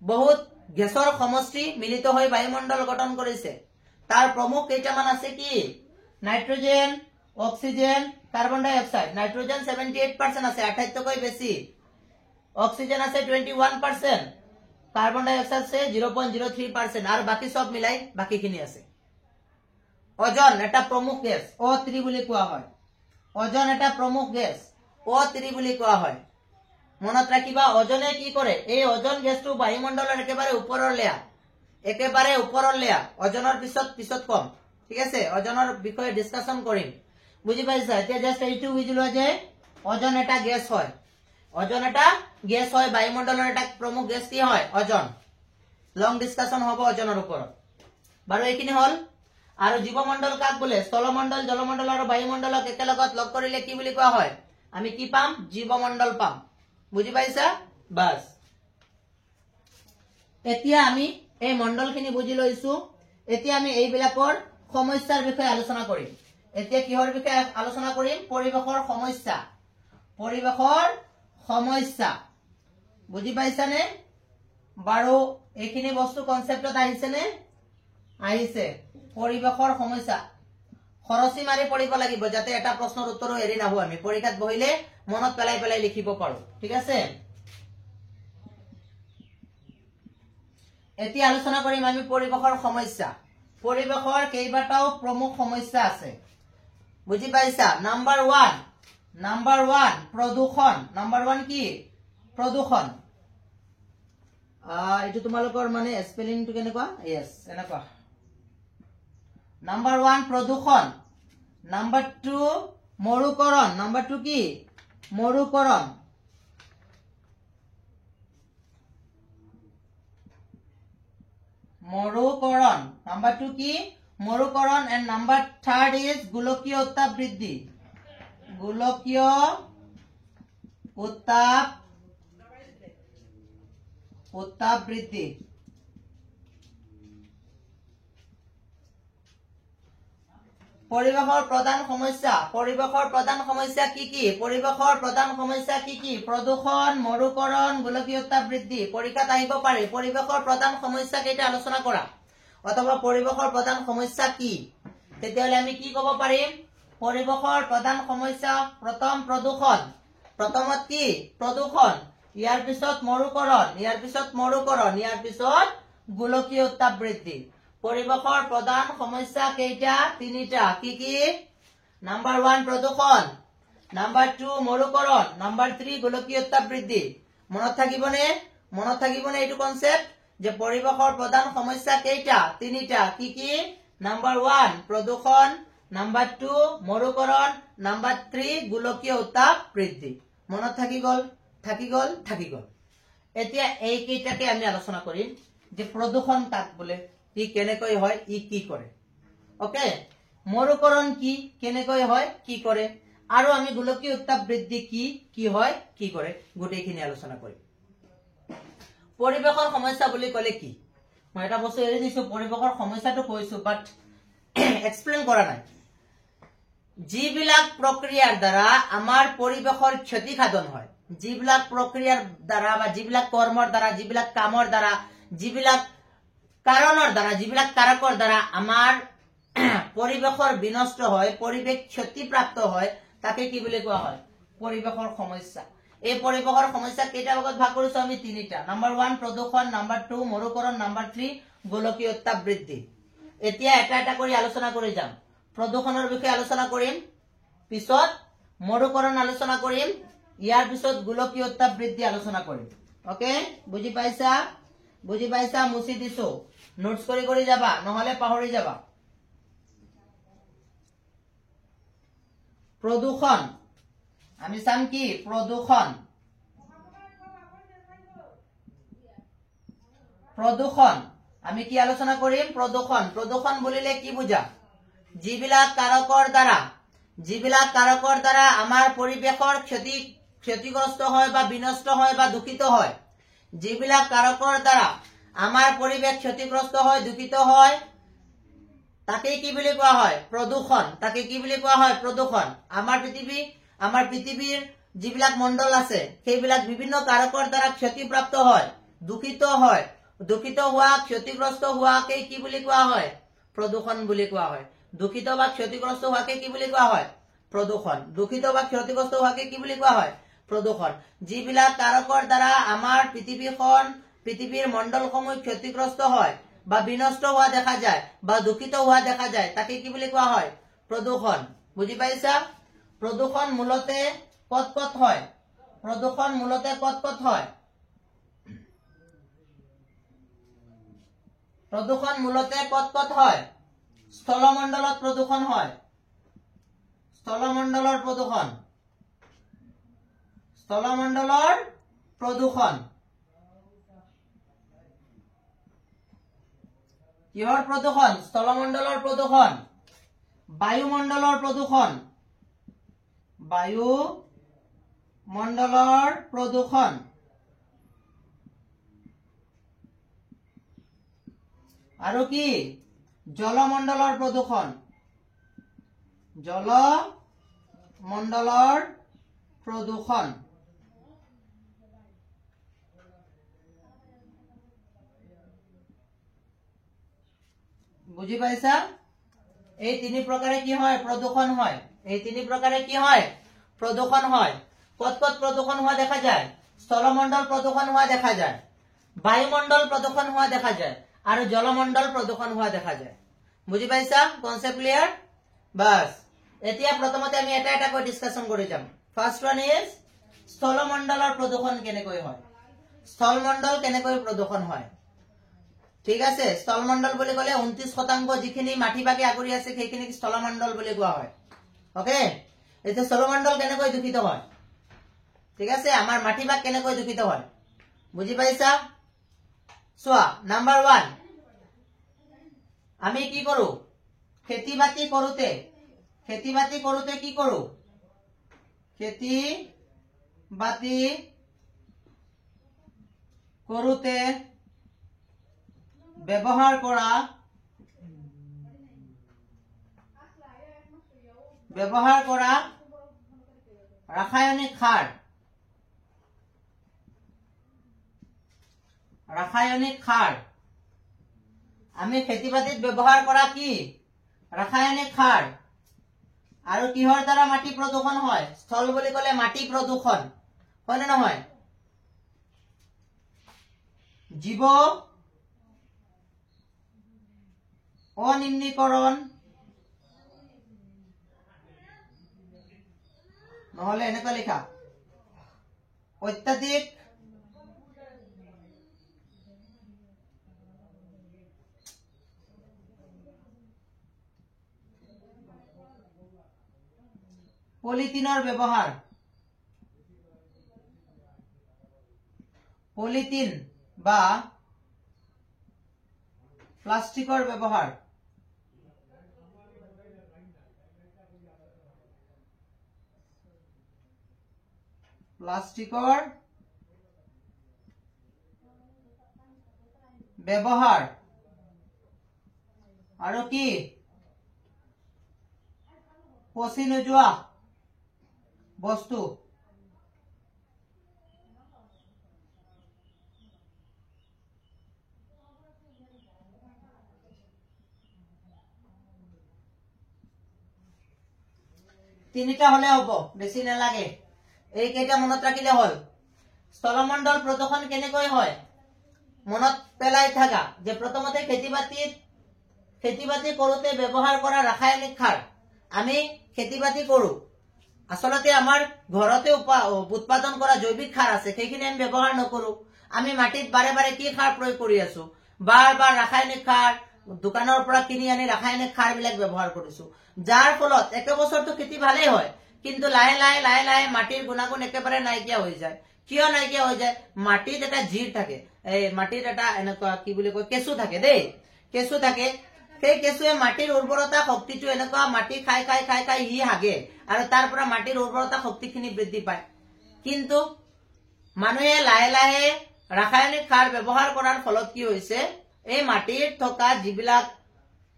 বহুত গেছৰ সমষ্টি মিলিত হৈ বায়ুমণ্ডল গঠন কৰিছে তাৰ প্ৰমুখ কেইটামান আছে কি নাইট্ৰজেন অক্সিজেন কাৰ্বন ডাই অক্সাইড নাইট্ৰজেন 78% আছে 28 তকৈ বেছি অক্সিজেন আছে 21% কাৰ্বন ডাই অক্সাইড আছে 0.03% আৰ বাকি সব মিলাই বাকিখিনি আছে ওজন এটা প্ৰমুখ গেছ O3 বুলি কোৱা হয় ওজন এটা প্ৰমুখ গেছ O3 বুলি কোৱা হয় মনত ৰাখিবা ওজনে কি কৰে এই ওজন গেছটো বায়ুমণ্ডলৰ একেবাৰে ওপৰৰ লেয়াৰ ওজনৰ পিছত কম ঠিক আছে ওজনৰ বিষয়ে ডিসকাশন কৰিম বুজি পাইছা এতিয়া জাস্ট এইটো বুজিলো যে ওজন এটা গেছ হয় বায়ুমণ্ডলৰ এটা প্ৰমুখ গেছ কি হয় ওজন লং ডিসকাশন হ'ব ওজনৰ ওপৰত বাৰু এইখিনি হল আৰু জীৱমণ্ডল কাক বোলে স্থলমণ্ডল জলমণ্ডল আৰু বায়ুমণ্ডলক একেলগত লগ কৰিলে কি বুলি কোৱা হয় আমি কি পাম জীৱমণ্ডল পাম বুজি পাইছা বাস এতিয়া আমি এই মণ্ডলখিনি বুজি লৈছো এতিয়া আমি এইবিলাকৰ সমস্যাৰ বিষয়ে আলোচনা কৰিম এতিয়া কিহৰ বিষয়ে আলোচনা কৰিম পৰিবেশৰ সমস্যা বুজি পাইছানে বাৰু এইখিনি বস্তু কনসেপ্টত আহিছে নে আহিছে পৰিবেশৰ সমস্যা খৰচি মাৰি পঢ়িব লাগিব যাতে এটা প্ৰশ্নৰ উত্তৰো এৰি নাহো আমি পৰীক্ষাত বহিলে মনত পেলাই লিখিব পাৰো ঠিক আছে এতিয়া আলোচনা কৰিম আমি পৰিবেশৰ সমস্যা পৰিবেশৰ কেইবাটাও প্ৰমুখ সমস্যা আছে বুজি পাইছা নাম্বাৰ 1 প্ৰদূষণ নাম্বাৰ 1 কি প্ৰদূষণ এটো তোমালোকৰ মানে স্পেলিংটো কেনেকুৱা यस এনেকুৱা নাম্বাৰ 1 প্ৰদূষণ নাম্বাৰ 2 মৰুকৰণ নাম্বাৰ 2 কি মৰুকৰণ নাম্বাৰ 2 কি মৰুকৰণ এন্ড নাম্বাৰ 3 ইজ গোলকীয় উত্তাপ বৃদ্ধি পৰিবেশৰ প্ৰধান সমস্যা কি কি প্ৰদূষণ মৰুকৰণ গোলকীয় উত্তাপ বৃদ্ধি পৰীক্ষাত আহিব পাৰে পৰিবেশৰ প্ৰধান সমস্যা কেইটা আলোচনা কৰা অথবা পৰিবেশৰ প্ৰধান সমস্যা কি তেতিয়ালে আমি কি ক'ব পাৰিম পৰিবেশৰ প্ৰধান সমস্যা প্ৰথম প্ৰদূষণ প্ৰথমত কি প্ৰদূষণ ইয়াৰ পিছত মৰুকৰণ ইয়াৰ পিছত গোলকীয় উত্তাপ বৃদ্ধি পৰিবেশৰ প্ৰধান সমস্যা কেইটা তিনিটা কি কি নাম্বাৰ 1 প্ৰদূষণ নাম্বাৰ 2 মৰুকৰণ নাম্বাৰ 3 গোলকীয় উত্তাপ বৃদ্ধি মনত থাকিবনে এইটো কনসেপ্ট যে পৰিবেশৰ প্ৰধান সমস্যা কেইটা তিনিটা কি কি নাম্বাৰ 1 প্ৰদূষণ নাম্বাৰ 2 মৰুকৰণ নাম্বার 3 গোলকীয় উত্তাপ বৃদ্ধি মনত থাকি গল এতিয়া এই কেইটাকে আমি আলোচনা কৰিম যে প্ৰদূষণ কাক বোলে ই কেনেকৈ হয় ই কি কৰে ওকে মৰুকৰণ কি কেনেকৈ হয় কি কৰে আৰু আমি গোলকীয় উত্তাপ বৃদ্ধি কি হয় কি কৰে গোটেইখিনি আলোচনা কৰিম পৰিবেশৰ সমস্যা বুলি কলে কি মই এটা বস্তু এৰি দিছো পৰিবেশৰ সমস্যাটো কৈছো বাট এক্সপ্লেইন কৰা নাই যিবিলাক প্ৰক্ৰিয়াৰ দ্বাৰা আমাৰ পৰিবেশৰ ক্ষতি সাধন হয় যিবিলাক প্ৰক্ৰিয়াৰ দ্বাৰা বা যিবিলাক কৰ্মৰ দ্বাৰা যিবিলাক কামৰ দ্বাৰা যিবিলাক কাৰণৰ দ্বাৰা যিবিলাক কাৰকৰ দ্বাৰা আমাৰ পৰিবেশৰ বিনষ্ট হয় পৰিবেশ ক্ষতিপ্ৰাপ্ত হয় তাকে কি বুলি কোৱা হয় পৰিবেশৰ সমস্যা এই পৰিৱেশৰ সমস্যা কেইটা ভাগত ভাগ কৰিছো আমি তিনিটা। নাম্বাৰ 1 প্ৰদূষণ, নাম্বাৰ 2 মৰুকৰণ, নাম্বাৰ 3 গোলকীয় উত্তাপ বৃদ্ধি। এতিয়া এটা এটা কৰি আলোচনা কৰি যাম। প্ৰদূষণৰ বিষয়ে আলোচনা কৰিম, পিছত মৰুকৰণ আলোচনা কৰিম, ইয়াৰ পিছত গোলকীয় উত্তাপ বৃদ্ধি আলোচনা কৰিম। ওকে, বুজি পাইছা? বুজি পাইছা? মুছি দিছো, নোটস কৰি যাবা, নহলে পাহৰি যাবা। প্ৰদূষণ আমি চাম কি? প্ৰদূষণ। প্ৰদূষণ আমি কি আলোচনা কৰিম? প্ৰদূষণ। প্ৰদূষণ বুলিলে কি বুজা? যিবিলাক কাৰকৰ দ্বাৰা আমাৰ পৰিৱেশৰ ক্ষতিগ্ৰস্ত হয় বা বিনষ্ট হয় বা দূষিত হয়, যিবিলাক কাৰকৰ দ্বাৰা আমাৰ পৰিৱেশ ক্ষতিগ্ৰস্ত হয়, দূষিত হয়, তাকে কি বুলি কোৱা হয়? প্ৰদূষণ। তাকে কি বুলি কোৱা হয়? প্ৰদূষণ। আমাৰ পৃথিৱীৰ যিবিলাক মণ্ডল আছে, সেইবিলাক বিভিন্ন কাৰকৰ দ্বাৰা ক্ষতিপ্ৰাপ্ত হয়, দূষিত হয়। দূষিত হোৱা, ক্ষতিগ্ৰস্ত হোৱাকে কি বুলি কোৱা হয়? প্ৰদূষণ বুলি কোৱা হয়। দূষিত বা ক্ষতিগ্ৰস্ত হোৱাকে কি বুলি কোৱা হয়? প্ৰদূষণ। দূষিত বা ক্ষতিগ্ৰস্ত হোৱাকে কি বুলি কোৱা হয়? প্ৰদূষণ। যিবিলাক কাৰকৰ দ্বাৰা আমাৰ পৃথিৱীৰ মণ্ডলসমূহ ক্ষতিগ্ৰস্ত হয় বা বিনষ্ট হোৱা দেখা যায় বা দূষিত হোৱা দেখা যায়, তাকে কি বুলি কোৱা হয়? প্ৰদূষণ। বুজি পাইছা? প্ৰদূষণ মূলতে ক'ত হয়? প্ৰদূষণ মূলতে ক'ত হয়? প্ৰদূষণ মূলতে ক'ত হয়? স্থলমণ্ডলত প্ৰদূষণ হয়। স্থলমণ্ডলৰ প্ৰদূষণ। স্থলমণ্ডলৰ প্ৰদূষণ। কিহৰ প্ৰদূষণ? স্থলমণ্ডলৰ প্ৰদূষণ। বায়ুমণ্ডলৰ প্ৰদূষণ। বায়ুমণ্ডলৰ প্ৰদূষণ। আৰু কি? জলমণ্ডলৰ প্ৰদূষণ। জলমণ্ডলৰ প্ৰদূষণ। বুজি পাইছা? এই তিনি প্ৰকাৰে কি হয়? প্ৰদূষণ হয়। এই তিনি প্ৰকাৰে কি হয়? প্ৰদূষণ হয়। ক'ত প্ৰদূষণ হোৱা দেখা যায়? স্থলমণ্ডল প্ৰদূষণ হোৱা দেখা যায়, বায়ুমণ্ডল প্ৰদূষণ হোৱা দেখা যায়, আৰু জলমণ্ডল প্ৰদূষণ হোৱা দেখা যায়। বুজি পাইছা? Concept clear? বাস, এতিয়া প্ৰথমতে আমি এটা এটা কৰি ডিসকাশন কৰি যাম। ফাৰ্স্ট ওয়ান ইজ স্থলমণ্ডলৰ প্ৰদূষণ কেনেকৈ হয়? স্থলমণ্ডল কেনেকৈ প্ৰদূষণ হয়? ঠিক আছে, স্থলমণ্ডল বুলি ক'লে 29% যিখিনি মাটিভাগে আগুৰি আছে সেইখিনিক স্থলমণ্ডল বুলি কোৱা হয়। ওকে, এতিয়া স্থলমণ্ডল কেনেকৈ দূষিত হয়? ঠিক আছে, আমাৰ মাটিভাগ কেনেকৈ দূষিত হয়? বুজি পাইছা? চোৱা, নাম্বাৰ 1 আমি কি কৰো? খেতি বাতি কৰোতে কি কৰো? খেতি বাতি কৰোতে ব্যৱহাৰ কৰা ৰাসায়নিক সাৰ। আমি খেতি বাতিত ব্যৱহাৰ কৰা কি? ৰাসায়নিক সাৰ। আৰু কিহৰ দ্বাৰা মাটি প্ৰদূষণ হয়? স্থল বুলি ক'লে মাটি প্ৰদূষণ হয় নে নহয়? জীৱ অনিম্নীকৰণ, নহলে এনেকুৱা লিখা, অত্যাধিক পলিথিনৰ ব্যৱহাৰ, পলিথিন বা প্লাষ্টিকৰ ব্যৱহাৰ, আৰু কি? পচি নোযোৱা বস্তু। তিনিটা হলে হ'ব, বেছি নালাগে। এই কেইটা মনত ৰাখিলে হল স্থলমণ্ডল প্ৰদূষণ কেনেকৈ হয় মনত পেলাই থাকা যে প্ৰথমতে খেতি-বাতি কৰোতে ব্যৱহাৰ কৰা ৰাসায়নিক সাৰ আমি খেতি-বাতি কৰো আসলতে আমাৰ ঘৰতে উৎপাদন কৰা জৈৱিক সাৰ আছে সেইখিনি আমি ব্যৱহাৰ নকৰো আমি মাটিত বাৰে বাৰে কি সাৰ প্ৰয়োগ কৰি আছো বাৰ ৰাসায়নিক সাৰ দোকানৰ পৰা কিনি আনি ৰাসায়নিক সাৰ বিলাক ব্যৱহাৰ কৰিছো যাৰ ফলত এক বছৰটো খেতি ভালেই হয় কিন্তু লাহে লাহে মাটিৰ গুণাগুণ একেবাৰে নাইকিয়া হৈ যায় কিয় নাইকিয়া হৈ যায় মাটিত এটা জীৰ থাকে এই মাটিত এটা এনেকুৱা কি বুলি কয় কেঁচু থাকে দেই কেঁচু থাকে সেই কেঁচুৱে মাটিৰ উৰ্বৰতা শক্তিটো এনেকুৱা মাটি খাই হি হাগে আৰু তাৰ পৰা মাটিৰ উৰ্বৰতা শক্তিখিনি বৃদ্ধি পায় কিন্তু মানুহে লাহে লাহে ৰাসায়নিক সাৰ ব্যৱহাৰ কৰাৰ ফলত কি হৈছে এই মাটিত থকা যিবিলাক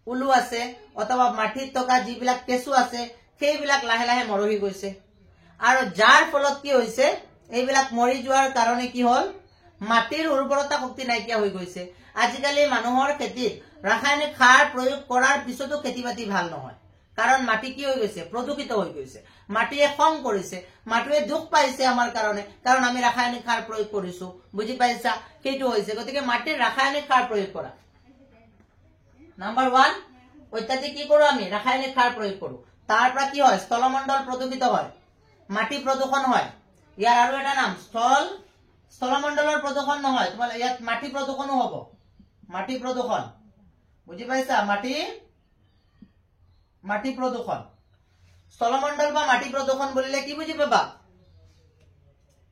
উলু আছে অথবা মাটিত থকা যিবিলাক কেঁচু আছে সেইবিলাক লাহে লাহে মৰহি গৈছে আৰু যাৰ ফলত কি হৈছে এইবিলাক মৰি যোৱাৰ কাৰণে কি হল মাটিৰ উৰ্বৰতা শক্তি নাইকিয়া হৈ গৈছে আজিকালি মানুহৰ খেতিত ৰাসায়নিক সাৰ প্ৰয়োগ কৰাৰ পিছতো খেতি-বাতি ভাল নহয় কাৰণ মাটি কি হৈ গৈছে প্ৰদূষিত হৈ গৈছে মাটিয়ে খং কৰিছে মাটিয়ে দুখ পাইছে আমাৰ কাৰণে কাৰণ আমি ৰাসায়নিক সাৰ প্ৰয়োগ কৰিছো বুজি পাইছা সেইটো হৈছে গতিকে মাটিৰ ৰাসায়নিক সাৰ প্ৰয়োগ কৰা নাম্বাৰ 1 অত্যাধিক কি কৰো আমি ৰাসায়নিক সাৰ প্ৰয়োগ কৰো তাৰ পৰা কি হয় স্থলমণ্ডল প্ৰদূষিত হয় মাটি প্ৰদূষণ হয় ইয়াৰ আৰু এটা নাম স্থলমণ্ডলৰ প্ৰদূষণ নহয় তোমালোকে ইয়াত মাটি প্ৰদূষণো হ'ব মাটি প্ৰদূষণ বুজি পাইছা মাটি প্ৰদূষণ স্থলমণ্ডল বা মাটি প্ৰদূষণ বুলিলে কি বুজি পাবা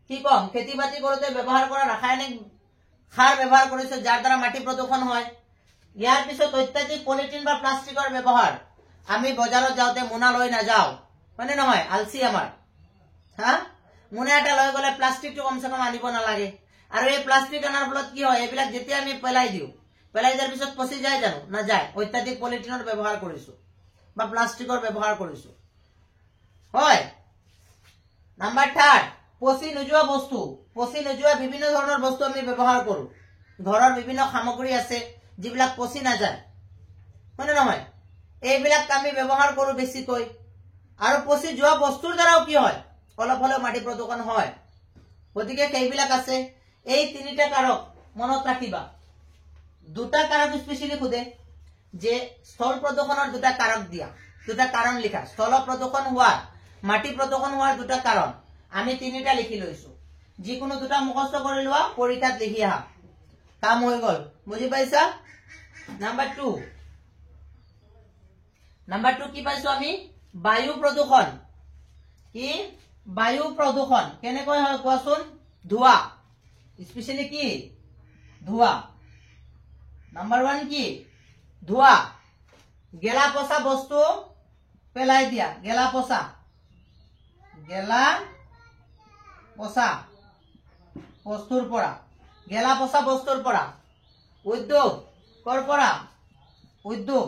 কি কম খেতি-বাতি কৰোতে ব্যৱহাৰ কৰা ৰাসায়নিক সাৰ ব্যৱহাৰ কৰিছে যাৰ দ্বাৰা মাটি প্ৰদূষণ হয় ইয়াৰ পিছত অত্যাধিক পলিথিন বা প্লাষ্টিকৰ ব্যৱহাৰ আমি বজাৰত যাওঁতে মোনা লৈ নাযাওঁ মানে নহয় আলসি আমাৰ হা মোনা এটা লৈ গলে প্লাষ্টিকটো কমসে কম আনিব নালাগে আৰু এই প্লাষ্টিক আনাৰ ফলত কি হয় এইবিলাক যেতিয়া আমি পেলাই দিওঁ পেলাই দিয়াৰ পিছত পচি যায় জানো নাযায় অত্যাধিক পলিথিনৰ ব্যৱহাৰ কৰিছো বা প্লাষ্টিকৰ ব্যৱহাৰ কৰিছো হয় নাম্বাৰ 3 পচি নোযোৱা বিভিন্ন ধৰণৰ বস্তু আমি ব্যৱহাৰ কৰো ঘৰৰ বিভিন্ন সামগ্ৰী আছে যিবিলাক পচি নাযায় মানে নহয় এইবিলাক আমি ব্যৱহাৰ কৰো বেছিকৈ আৰু পচি যোৱা বস্তুৰ দ্বাৰাও কি হয় অলপ হলেও মাটি প্ৰদূষণ হয় গতিকে সেইবিলাক আছে এই তিনিটা কাৰক মনত ৰাখিবা দুটা কাৰক স্পেশালি খুদে যে স্থল প্ৰদূষণৰ দুটা কাৰক দিয়া দুটা কাৰণ লিখা স্থল প্ৰদূষণ হোৱা মাটি প্ৰদূষণ হোৱাৰ দুটা কাৰণ আমি তিনিটা লিখি লৈছো যিকোনো দুটা মুখস্থ কৰি লোৱা পৰীক্ষাত লিখি আহা কাম হৈ গল বুজি পাইছা নাম্বাৰ 2 কি পাইছো আমি বায়ু প্ৰদূষণ কি বায়ু প্ৰদূষণ কেনেকৈ হয় কোৱাচোন ধোঁৱা স্পেশালি কি ধোঁৱা নাম্বাৰ 1 কি ধোঁৱা গেলা পচা বস্তু পেলাই দিয়া গেলা পচা বস্তুৰ পৰা উদ্যোগ কৰ পৰা উদ্যোগ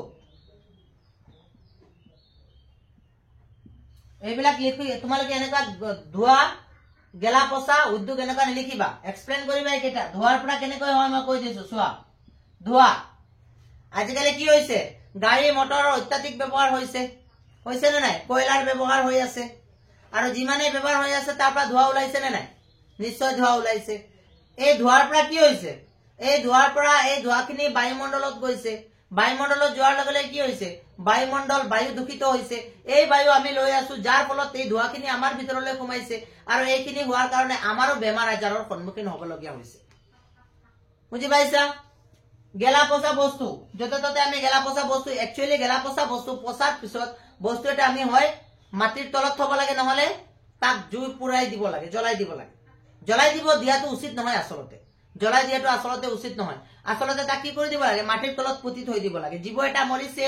এইবিলাক লিখি তোমালোকে এনেকা ধোঁৱা গেলা পচা উদ্যোগ এনেকা নিলিখিবা এক্সপ্লেইন কৰিবা এইকেইটা ধোঁৱাৰ পৰা কেনেকৈ হয় মই কৈ দিছো চোৱা ধোঁৱা আজিকালি কি হৈছে গাড়ী মটৰৰ অত্যাধিক ব্যৱহাৰ হৈছে নে নাই কয়লাৰ ব্যৱহাৰ হৈ আছে আৰু যিমানে ব্যৱহাৰ হৈ আছে তাৰ পৰা ধোঁৱা ওলাইছে নে নাই নিশ্চয় ধোঁৱা ওলাইছে এই ধোঁৱাৰ পৰা কি হৈছে এই ধোঁৱাৰ পৰা এই ধোঁৱাখিনি বায়ুমণ্ডলত গৈছে বায়ুমণ্ডলত যোৱাৰ লগে লগে কি হৈছে বায়ু দূষিত হৈছে এই বায়ু আমি লৈ আছো যাৰ ফলত এই ধোঁৱাখিনি আমাৰ ভিতৰলৈ সোমাইছে আৰু এইখিনি হোৱাৰ কাৰণে আমাৰো বেমাৰ আজাৰৰ সন্মুখীন হ'বলগীয়া হৈছে বুজি পাইছা গেলা পচা বস্তু যতে ততে আমি গেলা পচা বস্তু একচুয়ালি গেলা পচা বস্তু পচাৰ পিছত বস্তু এটা আমি হয় মাটিৰ তলত থব লাগে নহলে তাক জুই পুৰাই দিব লাগে জ্বলাই দিব দিয়াটো উচিত নহয় আচলতে জ্বলাই দিয়াটো আচলতে উচিত নহয় আচলতে তাক কি কৰি দিব লাগে মাটিৰ তলত পুতি থৈ দিব লাগে জীৱ এটা মৰিছে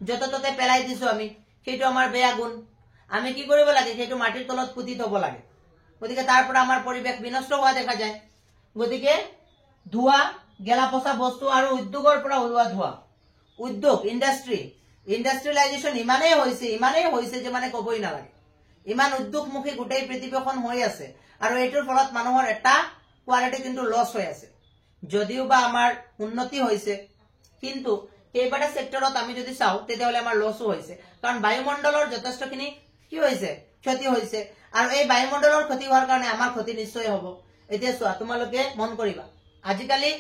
যতে ততে পেলাই দিছো আমি সেইটো আমাৰ বেয়া গুণ আমি কি কৰিব লাগে সেইটো মাটিৰ তলত পুতি থব লাগে গতিকে তাৰ পৰা আমাৰ পৰিবেশ বিনষ্ট হোৱা দেখা যায় গতিকে ধোঁৱা গেলা পচা বস্তু আৰু উদ্যোগৰ পৰা ওলোৱা ধোঁৱা উদ্যোগ ইণ্ডাষ্ট্ৰিয়েলাইজেশ্যন ইমানেই হৈছে যে মানে কবই নালাগে ইমান উদ্যোগমুখী গোটেই পৃথিৱীখন হৈ আছে আৰু এইটোৰ ফলত মানুহৰ এটা কোৱালিটি কিন্তু লছ হৈ আছে যদিও বা আমাৰ উন্নতি হৈছে কিন্তু কেইবাটা সেক্টৰত আমি যদি চাও তেতিয়াহলে আমাৰ লছও হৈছে কাৰণ বায়ুমণ্ডলৰ যথেষ্টখিনি কি হৈছে ক্ষতি হৈছে আৰু এই বায়ুমণ্ডলৰ ক্ষতি হোৱাৰ কাৰণে আমাৰ ক্ষতি নিশ্চয় হ'ব এতিয়া চোৱা তোমালোকে মন কৰিবা আজিকালি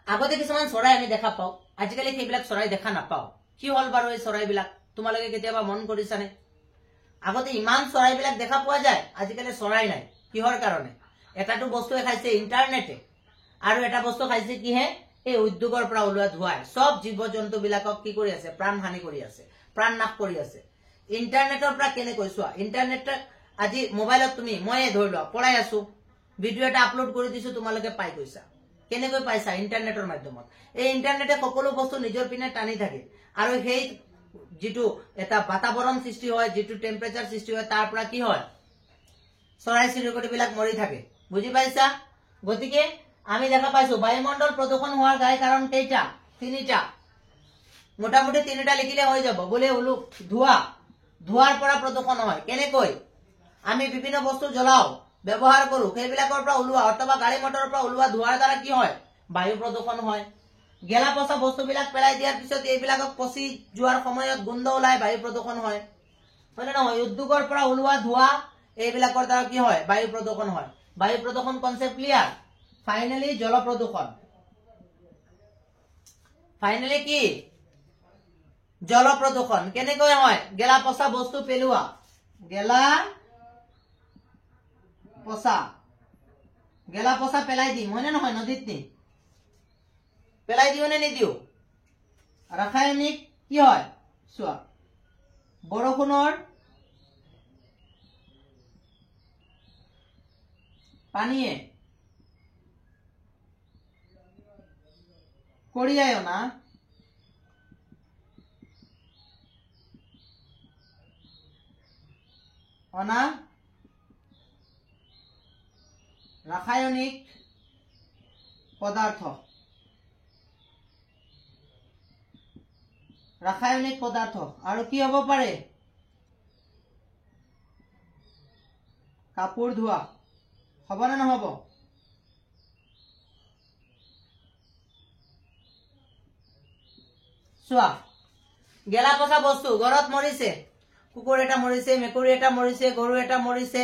আগতে কিছুমান চৰাই আমি দেখা পাওঁ আজিকালি সেইবিলাক চৰাই দেখা নাপাওঁ কি হল বাৰু এই চৰাইবিলাক তোমালোকে কেতিয়াবা মন কৰিছানে আগতে ইমান চৰাইবিলাক দেখা পোৱা যায় আজিকালি চৰাই নাই কিহৰ কাৰণে এটাটো বস্তু খাইছে ইন্টাৰনেটে আৰু এটা বস্তু খাইছে কি হে এই উদ্যোগৰ পৰা ওলোৱা ধোঁৱাই সব জীৱ-জন্তু বিলাকক কি কৰি আছে প্ৰাণহানি কৰি আছে প্ৰাণ নাশ কৰি আছে ইন্টাৰনেটৰ পৰা কেনে কৈছোৱা ইন্টাৰনেট আজি মোবাইলত তুমি মই ধৰি লোৱা পঢ়াই আছো ভিডিও এটা আপলোড কৰি দিছো তোমালোকে পাই গৈছা কেনেকৈ পাইছা ইন্টাৰনেটৰ মাধ্যমত এই ইন্টাৰনেটে সকলো বস্তু নিজৰ পিনে টানি থাকে আৰু সেই যেটো এটা বাতাবৰণ সৃষ্টি হয় যেটো টেম্পাৰেচাৰ সৃষ্টি হয় তাৰ পৰা কি হয় চৰাই চিৰিকটিবিলাক মৰি থাকে বুজি পাইছা গতিকে আমি দেখা পাইছো বায়ুমণ্ডল প্ৰদূষণ হোৱাৰ গায় কাৰণ কেইটা তিনিটা মোটামুটি তিনিটা লিখিলে হৈ যাব বলে হলো ধোঁৱাৰ পৰা প্ৰদূষণ হয় কেনেকৈ আমি বিভিন্ন বস্তু জ্বলাও ব্যৱহাৰ কৰো সেইবিলাকৰ পৰা ওলোৱা অথবা গাড়ী মটৰৰ পৰা ওলোৱা ধোঁৱাৰ দ্বাৰা কি হয় বায়ু প্ৰদূষণ হয় গেলা পচা বস্তুবিলাক পেলাই দিয়াৰ পিছত এইবিলাকক পচি যোৱাৰ সময়ত গোন্ধ ওলাই বায়ু প্ৰদূষণ হয় মানে নহয় উদ্যোগৰ পৰা ওলোৱা ধোঁৱা এইবিলাকৰ দ্বাৰা কি হয় বায়ু প্ৰদূষণ হয় বায়ু প্ৰদূষণ কনসেপ্ট ক্লিয়াৰ ফাইনালি জল প্ৰদূষণ ফাইনালি কি জল প্ৰদূষণ কেনেকৈ হয় গেলা পচা বস্তু পেলোৱা গেলা পচা পেলাই দিম হয় না নহয় নদীত নি পেলাই দিও নে নিদিও ৰাসায়নিক কি হয় চোৱা বৰষুণৰ পানীয়ে কঢ়িয়াই অনা ৰাসায়নিক পদাৰ্থ আৰু কি হ'ব পাৰে কাপোৰ ধোৱা হ'ব না নহব চোৱা গেলা পচা বস্তু ঘৰত মৰিছে কুকুৰ এটা মৰিছে মেকুৰী এটা মৰিছে গৰু এটা মৰিছে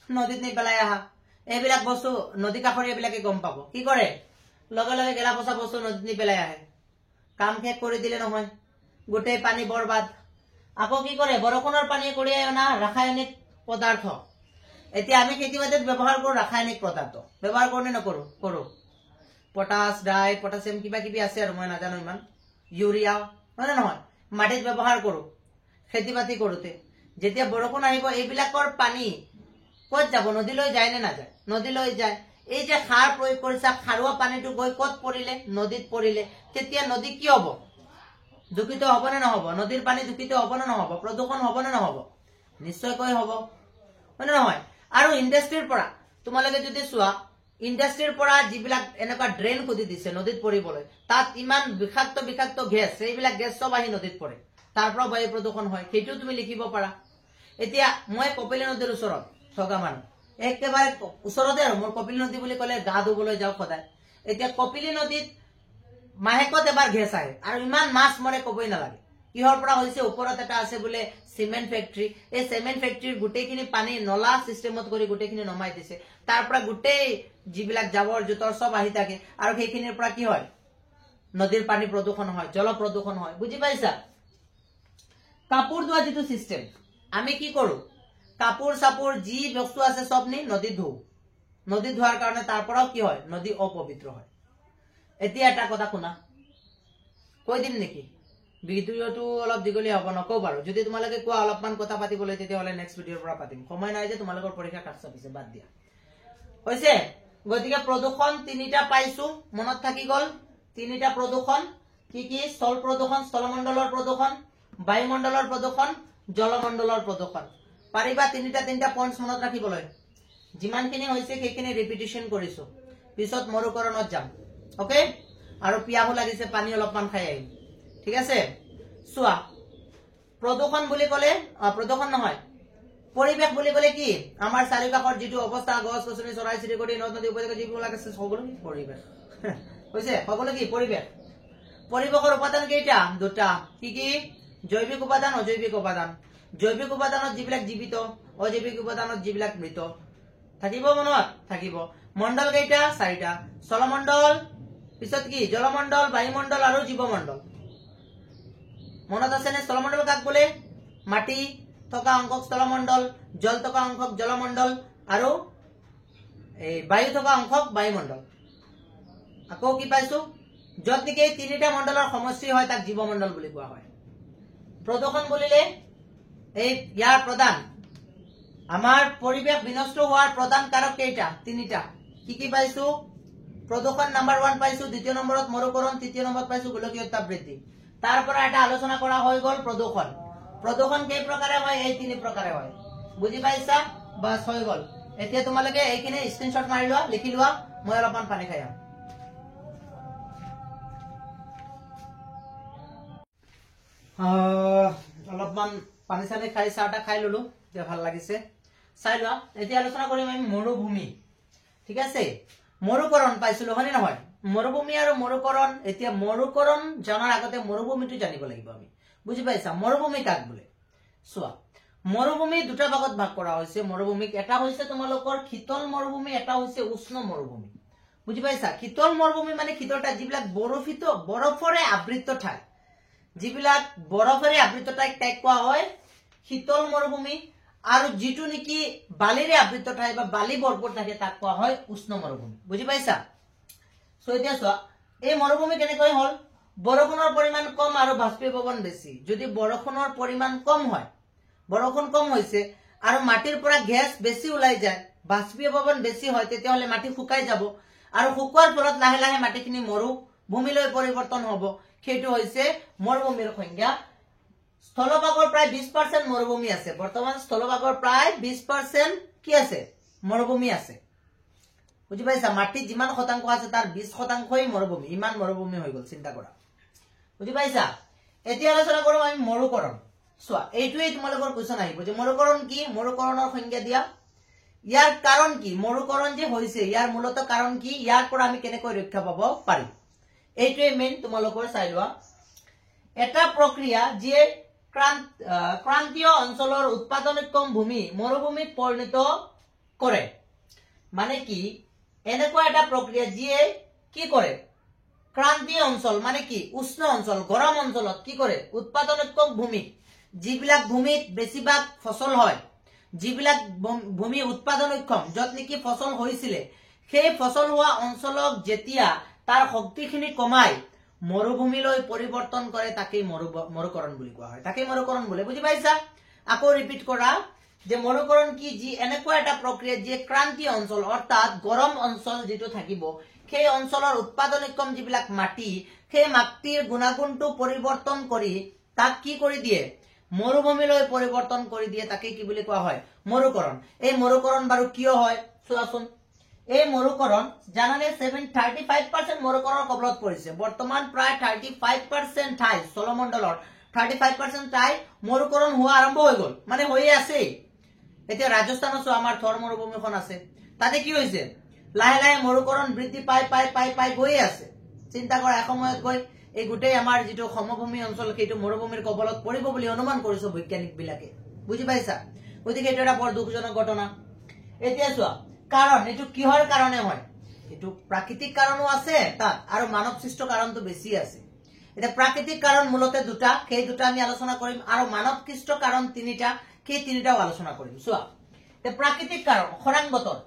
নদীত নি পেলাই আহা এইবিলাক বস্তু নদী কাষৰীয়া বিলাকে গম পাব কি কৰে লগে লগে গেলা পচা বস্তু নদীত নি পেলাই আহে কাম শেষ কৰি দিলে নহয় গোটেই পানী বৰবাদ আকৌ কি কৰে বৰষুণৰ পানী কঢ়িয়াই অনা ৰাসায়নিক পদাৰ্থ এতিয়া আমি খেতিবাদীত ব্যৱহাৰ কৰো ৰাসায়নিক পদাৰ্থ ব্যৱহাৰ কৰো নে নকৰো কৰো পটাছ ডাই পটাছিয়াম কিবা কিবি আছে আৰু মই নাজানো ইমান ইউৰিয়া হয় নহয় মাটিত ব্যৱহাৰ কৰো খেতিবাতি কৰোতে যেতিয়া বৰষুণ আহিব এইবিলাকৰ পানী কত যাব নদীলৈ যায় নে নাযায় নদীলৈ যায় এই যে সাৰ প্ৰয়োগ কৰিছা খাৰুৱা পানীটো গৈ কত পৰিলে নদীত পৰিলে তেতিয়া নদী কি হ'ব দূষিত হ'ব নে নহব নদীৰ পানী দূষিত হ'ব নে নহব প্ৰদূষণ হ'ব নে নহব নিশ্চয়কৈ হ'ব হয় নহয় আৰু ইন্ডাষ্ট্ৰিৰ পৰা তোমালোকে যদি চোৱা ইন্ডাষ্ট্ৰিৰ পৰা যিবিলাক এনেকুৱা ড্ৰেইন খুদি দিছে নদীত পৰিবলৈ তাত ইমান বিষাক্ত গেছ এইবিলাক গেছ সব আহি নদীত পৰে তাৰ পৰা বায়ু প্ৰদূষণ হয় সেইটো তুমি লিখিব পাৰা এতিয়া মই কপিলী নদীৰ ওচৰত থকা মানুহ একেবাৰে ওচৰতে আৰু মোৰ কপিলী নদী বুলি ক'লে গা ধুবলৈ যাওঁ সদায় এতিয়া কপিলী নদীত মাহেকত এবাৰ গেছ আহে আৰু ইমান মাছ মৰে ক'বই নালাগে কিহৰ পৰা হৈছে ওপৰত এটা আছে বোলে সিমেন্ট ফেক্টৰী এই সিমেন্ট ফেক্টৰীৰ গোটেইখিনি পানী নলা সিস্টেমত কৰি গোটেইখিনি নমাই দিছে তাৰ পৰা গোটেই যিবিলাক জাবৰ জোতৰ সব আহি থাকে আৰু সেইখিনিৰ পৰা কি হয় নদীৰ পানী প্ৰদূষণ হয় জল প্ৰদূষণ হয় বুজি পাইছা কাপোৰ ধোৱা যেটো সিস্টেম আমি কি কৰো কাপোৰ সাপোৰ যি বস্তু আছে সব নি নদীত ধুও নদীত ধোৱাৰ কাৰণে তাৰ পৰাও কি হয় নদী অপবিত্ৰ হয় এতিয়া এটা কথা শুনা কৈ দিম নেকি ভিডিওটো অলপ দীঘলীয়া হ'ব নকও বাৰু যদি তোমালোকে কোৱা অলপমান কথা পাতিবলৈ তেতিয়া হলে নেক্সট ভিডিওৰ পৰা পাতিম সময় নাই যে তোমালোকৰ পৰীক্ষা কাট চাপিছে বাদ দিয়া হৈছে গতিকে প্ৰদূষণ তিনিটা পাইছো মনত থাকি গল তিনিটা প্ৰদূষণ কি কি স্থল প্ৰদূষণ স্থলমণ্ডলৰ প্ৰদূষণ বায়ুমণ্ডলৰ প্ৰদূষণ জলমণ্ডলৰ প্ৰদূষণ পাৰিবা তিনিটা পইণ্টছ মনত ৰাখিবলৈ যিমানখিনি হৈছে সেইখিনি ৰিপিটিশন কৰিছো পিছত মৰুকৰণত যাম ওকে আৰু পিয়াহো লাগিছে পানী অলপমান খাই আহিম ঠিক আছে চোৱা প্ৰদূষণ বুলি ক'লে প্ৰদূষণ নহয় পৰিবেশ বুলি ক'লে কি আমাৰ চাৰিওকাষৰ যেটো অৱস্থা গছ গছনি চৰাই চিৰিকটি নদ নদী উপত্যকা যিবিলাক আছে সকলো পৰিবেশ হৈছে সকলো কি পৰিবেশ পৰিবেশৰ উপাদান কেইটা দুটা কি কি জৈৱিক উপাদান অজৈৱিক উপাদান জৈৱিক উপাদানত যিবিলাক জীৱিত, অজৈৱিক উপাদানত যিবিলাক মৃত। থাকিব মনত? থাকিব। মণ্ডল কেইটা? 4টা। স্থলমণ্ডল, পিছত কি? জলমণ্ডল, বায়ুমণ্ডল আৰু জীৱমণ্ডল। মনত আছে নে? স্থলমণ্ডল কাক বোলে? মাটি থকা অংশক স্থলমণ্ডল, জল থকা অংশক জলমণ্ডল আৰু এই বায়ু থকা অংশক বায়ুমণ্ডল। আকৌ কি পাইছো? যত নেকি 3টা মণ্ডলৰ সমষ্টি হয় তাক জীৱমণ্ডল বুলি কোৱা হয়। প্ৰদূষণ বুলিলে এই ইয়াৰ প্ৰধান আমাৰ পৰিৱেশ বিনষ্ট হোৱাৰ প্ৰধান কাৰক কেইটা? 3টা। কি পাইছো? প্ৰদূষণ নাম্বাৰ 1 পাইছো, দ্বিতীয় নম্বৰত মৰুকৰণ, তৃতীয় নম্বৰত পাইছো গোলকীয় উত্তাপ বৃদ্ধি। তাৰ পৰা এটা আলোচনা কৰা হৈ গল প্ৰদূষণ। প্ৰদূষণ কেই প্ৰকাৰে হয়? এই 3 প্ৰকাৰে হয়। বুজি পাইছা? বাস হৈ গল। এতিয়া তোমালোকে এইখিনি স্ক্ৰিনশ্বট মাৰি লোৱা, লিখি লোৱা, মই অলপমান পানী খাই আম। অলপমান পানী চানী খাই চাহটা খাই ললো, এতিয়া ভাল লাগিছে। চাই লোৱা, এতিয়া আলোচনা কৰিম আমি মৰুভূমি। ঠিক আছে, মৰুকৰণ পাইছিলো হয়নে নহয়? মৰুভূমি আৰু মৰুকৰণ। এতিয়া মৰুকৰণ জনাৰ আগতে মৰুভূমিটো জানিব লাগিব আমি। বুজি পাইছা? মৰুভূমি কাক বোলে? চোৱা, মৰুভূমি 2টা ভাগত ভাগ কৰা হৈছে। মৰুভূমিক এটা হৈছে তোমালোকৰ শীতল মৰুভূমি, এটা হৈছে উষ্ণ মৰুভূমি। বুজি পাইছা? শীতল মৰুভূমি মানে শীতল ঠাই, যিবিলাক বৰফৰে আবৃত ঠাই, যিবিলাক বৰফেৰে আবৃত ঠাইক কোৱা হয় শীতল মৰুভূমি, আৰু যিটো নেকি বালিৰে আবৃত ঠাই বা বালি ভৰপূৰ থাকে তাক কোৱা হয় উষ্ণ মৰুভূমি। বুজি পাইছা? সো এতিয়া চোৱা, এই মৰুভূমি কেনেকৈ হল? বৰষুণৰ পৰিমাণ কম আৰু বাষ্পীভৱন বেছি। যদি বৰষুণৰ পৰিমাণ কম হয়, বৰষুণ কম হৈছে আৰু মাটিৰ পৰা গেছ বেছি ওলাই যায়, বাষ্পীভৱন বেছি হয়, তেতিয়াহলে মাটি শুকাই যাব আৰু শুকোৱাৰ ফলত লাহে লাহে মাটিখিনি মৰুভূমিলৈ পৰিৱৰ্তন হ'ব। সেইটো হৈছে মৰুভূমিৰ সংজ্ঞা। স্থলভাগৰ প্ৰায় 20% মৰুভূমি আছে। বৰ্তমান স্থলভাগৰ প্ৰায় 20% কি আছে? মৰুভূমি আছে। বুজি পাইছা? মাটিত যিমান শতাংশ আছে তাৰ 20%ই মৰুভূমি। ইমান মৰুভূমি হৈ গল, চিন্তা কৰা। বুজি পাইছা? এতিয়া আলোচনা কৰো আমি মৰুকৰণ। চোৱা, এইটোৱেই তোমালোকৰ কোৱেশ্চন আহিব যে মৰুকৰণ কি? মৰুকৰণৰ সংজ্ঞা দিয়া। ইয়াৰ কাৰণ কি? মৰুকৰণ যে হৈছে ইয়াৰ মূলত কাৰণ কি? ইয়াৰ পৰা আমি কেনেকৈ ৰক্ষা পাব পাৰিম? এইটোৱে মেইন, তোমালোকৰ চাই লোৱা। এটা প্ৰক্ৰিয়া যিয়ে ক্ৰান্তীয় অঞ্চলৰ উৎপাদনক্ষম ভূমি মৰুভূমিত পৰিণত কৰে। মানে কি? এনেকুৱা এটা প্ৰক্ৰিয়া যিয়ে কি কৰে? ক্ৰান্তীয় অঞ্চল মানে কি? উষ্ণ অঞ্চল, গৰম অঞ্চলত কি কৰে? উৎপাদনক্ষম ভূমি, যিবিলাক ভূমিত বেছিভাগ ফসল হয়, যিবিলাক ভূমি উৎপাদনক্ষম, যত নেকি ফসল হৈছিলে, সেই ফসল হোৱা অঞ্চলক যেতিয়া তাৰ শক্তিখিনি কমাই মৰুভূমিলৈ পৰিৱৰ্তন কৰে তাকেই মৰুকৰণ বুলি কোৱা হয়। তাকেই মৰুকৰণ বোলে। বুজি পাইছা? আকৌ ৰিপিট কৰা যে মৰুকৰণ কি? যি এনেকুৱা এটা প্ৰক্ৰিয়া যিয়ে ক্ৰান্তীয় অঞ্চল অৰ্থাৎ গৰম অঞ্চল যিটো থাকিব, সেই অঞ্চলৰ উৎপাদনক্ষম যিবিলাক মাটি, সেই মাটিৰ গুণাগুণটো পৰিৱৰ্তন কৰি তাক কি কৰি দিয়ে? মৰুভূমিলৈ পৰিৱৰ্তন কৰি দিয়ে। তাকে কি বুলি কোৱা হয়? মৰুকৰণ। এই মৰুকৰণ বাৰু কিয় হয় চোৱাচোন। এই মৰুকৰণ জানানে 35% মৰুকৰণৰ কবলত পৰিছে। বৰ্তমান প্ৰায় 35% ঠাই, স্থলমণ্ডলৰ 35% ঠাই মৰুকৰণ হোৱা আৰম্ভ হৈ গল, মানে হৈয়ে আছে। এতিয়া ৰাজস্থানত চোৱা, আমাৰ থৰ মৰুভূমিখন আছে, তাতে কি হৈছে? লাহে লাহে মৰুকৰণ বৃদ্ধি পাই গৈয়ে আছে। চিন্তা কৰা, এসময়ত গৈ এই গোটেই আমাৰ যিটো সমভূমি অঞ্চল সেইটো মৰুভূমিৰ কবলত পৰিব বুলি অনুমান কৰিছে বৈজ্ঞানিক বিলাকে। বুজি পাইছা? গতিকে এইটো এটা বৰ দুখজনক ঘটনা। এতিয়া চোৱা, কাৰণ এইটো কিহৰ কাৰণে হয়? এইটো প্ৰাকৃতিক কাৰণো আছে তাত, আৰু মানৱ সৃষ্ট কাৰণটো বেছি আছে। এতিয়া প্ৰাকৃতিক কাৰণ মূলতে 2টা, সেই 2টা আমি আলোচনা কৰিম, আৰু মানৱ সৃষ্ট কাৰণ 3টা, সেই 3টাও আলোচনা কৰিম। চোৱা, প্ৰাকৃতিক কাৰণ খৰাং বতৰ।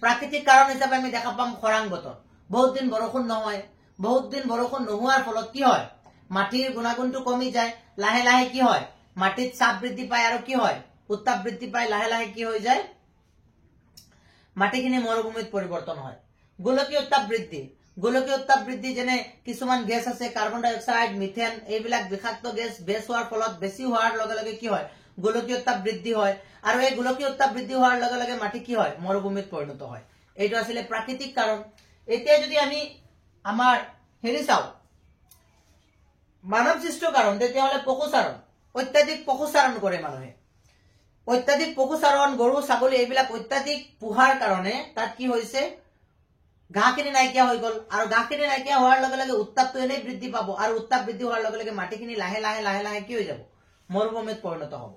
প্ৰাকৃতিক কাৰণ হিচাপে আমি দেখা পাম খৰাং বতৰ। বহুত দিন বৰষুণ নহয়, বহুত দিন বৰষুণ নোহোৱাৰ ফলত কি হয়? মাটিৰ গুণাগুণটো কমি যায়। লাহে লাহে কি হয়? মাটিত চাপ বৃদ্ধি পায় আৰু কি হয়? উত্তাপ বৃদ্ধি পায়। লাহে লাহে কি হৈ যায়? মাটিখিনি মৰুভূমিত পৰিৱৰ্তন হয়। গোলকীয় উত্তাপ বৃদ্ধি। গোলকীয় উত্তাপ বৃদ্ধি যেনে কিছুমান গেছ আছে, কাৰ্বন ডাই অক্সাইড, মিথেন, এইবিলাক বিষাক্ত গেছ বেছ হোৱাৰ ফলত বেছি হোৱাৰ লগে লগে কি হয়? গোলকীয় উত্তাপ বৃদ্ধি হয়। আৰু এই গোলকীয় উত্তাপ বৃদ্ধি হোৱাৰ লগে লগে মাটি কি হয়? মৰুভূমিত পৰিণত হয়। এইটো আছিলে প্ৰাকৃতিক কাৰণ। এতিয়া যদি আমি আমাৰ চাও মানৱ সৃষ্ট কাৰণ, তেতিয়াহলে পশুচাৰণ। অত্যাধিক পশুচাৰণ কৰে মানুহে। অত্যাধিক পশুচাৰণ, গৰু ছাগলী এইবিলাক অত্যাধিক পোহাৰ কাৰণে তাত কি হৈছে? ঘাঁহখিনি নাইকিয়া হৈ গল, আৰু ঘাঁহখিনি নাইকিয়া হোৱাৰ লগে লগে উত্তাপটো এনেই বৃদ্ধি পাব, আৰু উত্তাপ বৃদ্ধি হোৱাৰ লগে লগে মাটিখিনি লাহে লাহে কি হৈ যাব? মৰুভূমিত পৰিণত হ'ব।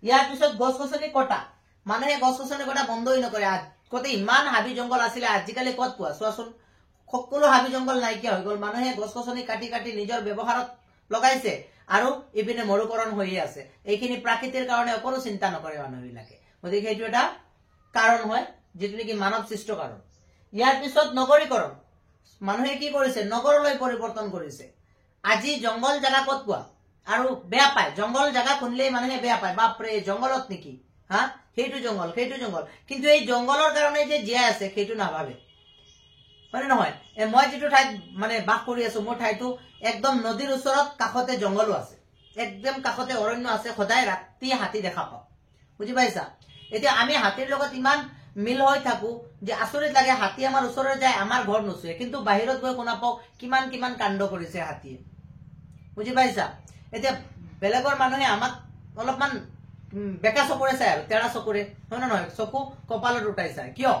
ইয়াৰ পিছত গছ গছনি কটা, মানুহে গছ গছনি কটা বন্ধই নকৰে। আগতে ইমান হাবি জংঘল আছিলে, আজিকালি ক'ত পোৱা চোৱাচোন, সকলো হাবি জংঘল নাইকিয়া হৈ গ'ল। মানুহে গছ গছনি কাটি কাটি নিজৰ ব্যৱহাৰত লগাইছে আৰু ইপিনে মৰুকৰণ হৈয়ে আছে। এইখিনি প্ৰাকৃতিৰ কাৰণে অকণো চিন্তা নকৰে মানুহবিলাকে। গতিকে সেইটো এটা কাৰণ হয়, যিটো নেকি মানৱ সৃষ্ট কাৰণ। ইয়াৰ পিছত নগৰীকৰণ, মানুহে কি কৰিছে, নগৰলৈ পৰিৱৰ্তন কৰিছে। আজি জংঘল জাগা ক'ত পোৱা, আৰু বেয়া পায়, জংঘল জাগা শুনিলেই মানুহে বেয়া পায়, বাপৰে জংঘলত নেকি, হা সেইটো জংঘল সেইটো জংঘল। কিন্তু এই জংঘলৰ কাৰণে যে জীয়াই আছে সেইটো নাভাবে, হয় নহয়? মই যিটো ঠাইত মানে বাস কৰি আছো, মোৰ ঠাইতো একদম নদীৰ ওচৰত, কাষতে জংঘলো আছে, একদম কাষতে অৰণ্য আছে। সদায় ৰাতি হাতী দেখা পাওঁ, বুজি পাইছা? এতিয়া আমি হাতীৰ লগত ইমান মিল হৈ থাকো যে আচৰিত লাগে। হাতী আমাৰ ওচৰলৈ যায়, আমাৰ ঘৰ নোচোৱে, কিন্তু বাহিৰত গৈ শুনা পাওঁ কিমান কিমান কাণ্ড কৰিছে হাতীয়ে, বুজি পাইছা? এতিয়া বেলেগৰ মানুহে আমাক অলপমান বেকা চকুৰে চাই আৰু তেৰা চকুৰে, হয় নে নহয়? চকু কপালত উঠাই চাই। কিয়?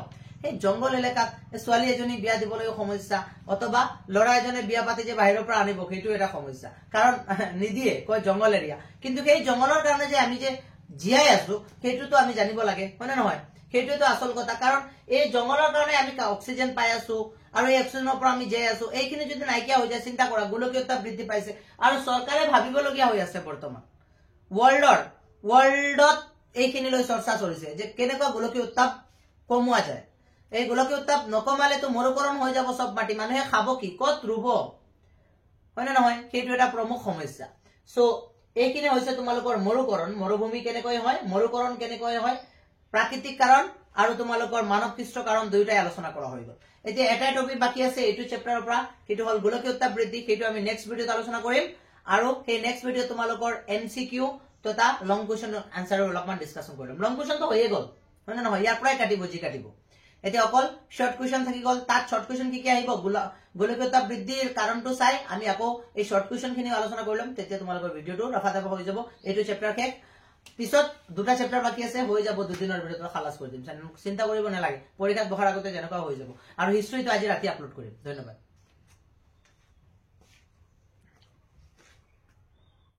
এই জংঘল এলেকাত ছোৱালী এজনী বিয়া দিবলৈ সমস্যা, অথবা ল'ৰা এজনে বিয়া পাতি যে বাহিৰৰ পৰা আনিব, সেইটো এটা সমস্যা। কাৰণ নিদিয়ে, কয় জংঘল এৰিয়া। কিন্তু সেই জংঘলৰ কাৰণে যে আমি যে জীয়াই আছো সেইটোতো আমি জানিব লাগে, হয় নে নহয়? সেইটোৱেতো আচল কথা। কাৰণ এই জংঘলৰ কাৰণে আমি অক্সিজেন পাই আছো, আৰু এই অক্সিজেনৰ পৰা আমি জীয়াই আছো। এইখিনি যদি নাইকিয়া হৈ যায়, চিন্তা কৰা, গোলকীয় উত্তাপ বৃদ্ধি পাইছে। আৰু চৰকাৰে ভাবিবলগীয়া হৈ আছে বৰ্তমান, ৱৰ্ল্ডত এইখিনিলৈ চৰ্চা চলিছে যে কেনেকুৱা গোলকীয় উত্তাপ কমোৱা যায়। এই গোলকীয় উত্তাপ নকমালেতো মৰুকৰণ হৈ যাব চব মাটি, মানুহে খাব কি, ক'ত ৰুব, হয় নে নহয়? সেইটো এটা প্ৰমুখ সমস্যা। সো এইখিনি হৈছে তোমালোকৰ মৰুকৰণ, মৰুভূমি কেনেকৈ হয়, মৰুকৰণ কেনেকৈ হয়, প্ৰাকৃতিক কাৰণ আৰু তোমালোকৰ মানৱসৃষ্ট কাৰণ দুয়োটাই আলোচনা কৰা হৈ গ'ল। এতিয়া এটাই টপিক বাকী আছে এইটো চেপ্টাৰৰ পৰা, সেইটো হ'ল গোলকীয় উত্তাপ বৃদ্ধি। সেইটো আমি নেক্সট ভিডিঅ'ত আলোচনা কৰিম, আৰু সেই নেক্সট ভিডিঅ'ত তোমালোকৰ MCQ তথা লং কুৱেশ্যন আনসাৰৰ অলপমান ডিছকাশ্যন কৰিম। লং কুৱেশ্যনটো হৈয়ে গ'ল, হয় নে নহয়? ইয়াৰ পৰাই কাটিব যি কাটিব। এতিয়া অকল শৰ্ট কুৱেশ্যন থাকি গ'ল। তাত শৰ্ট কুৱেশ্যন কি কি আহিব, গোলকীয় উত্তাপ বৃদ্ধিৰ কাৰণটো চাই আমি আকৌ এই শৰ্ট কুৱেশ্যন খিনি আলোচনা কৰি ল'ম। তেতিয়া তোমালোকৰ ভিডিঅ'টো ৰফা দফা হৈ যাব। এইটো চেপ্টাৰ শেষ, পিছত দুটা চেপ্টাৰ বাকী আছে, হৈ যাব দুদিনৰ ভিতৰত খালাস কৰি দিম। চিন্তা কৰিব নালাগে, পৰীক্ষাত বহাৰ আগতে যেনেকুৱা হৈ যাব। আৰু হিষ্ট্ৰীটো আজি ৰাতি আপলোড কৰিম। ধন্যবাদ।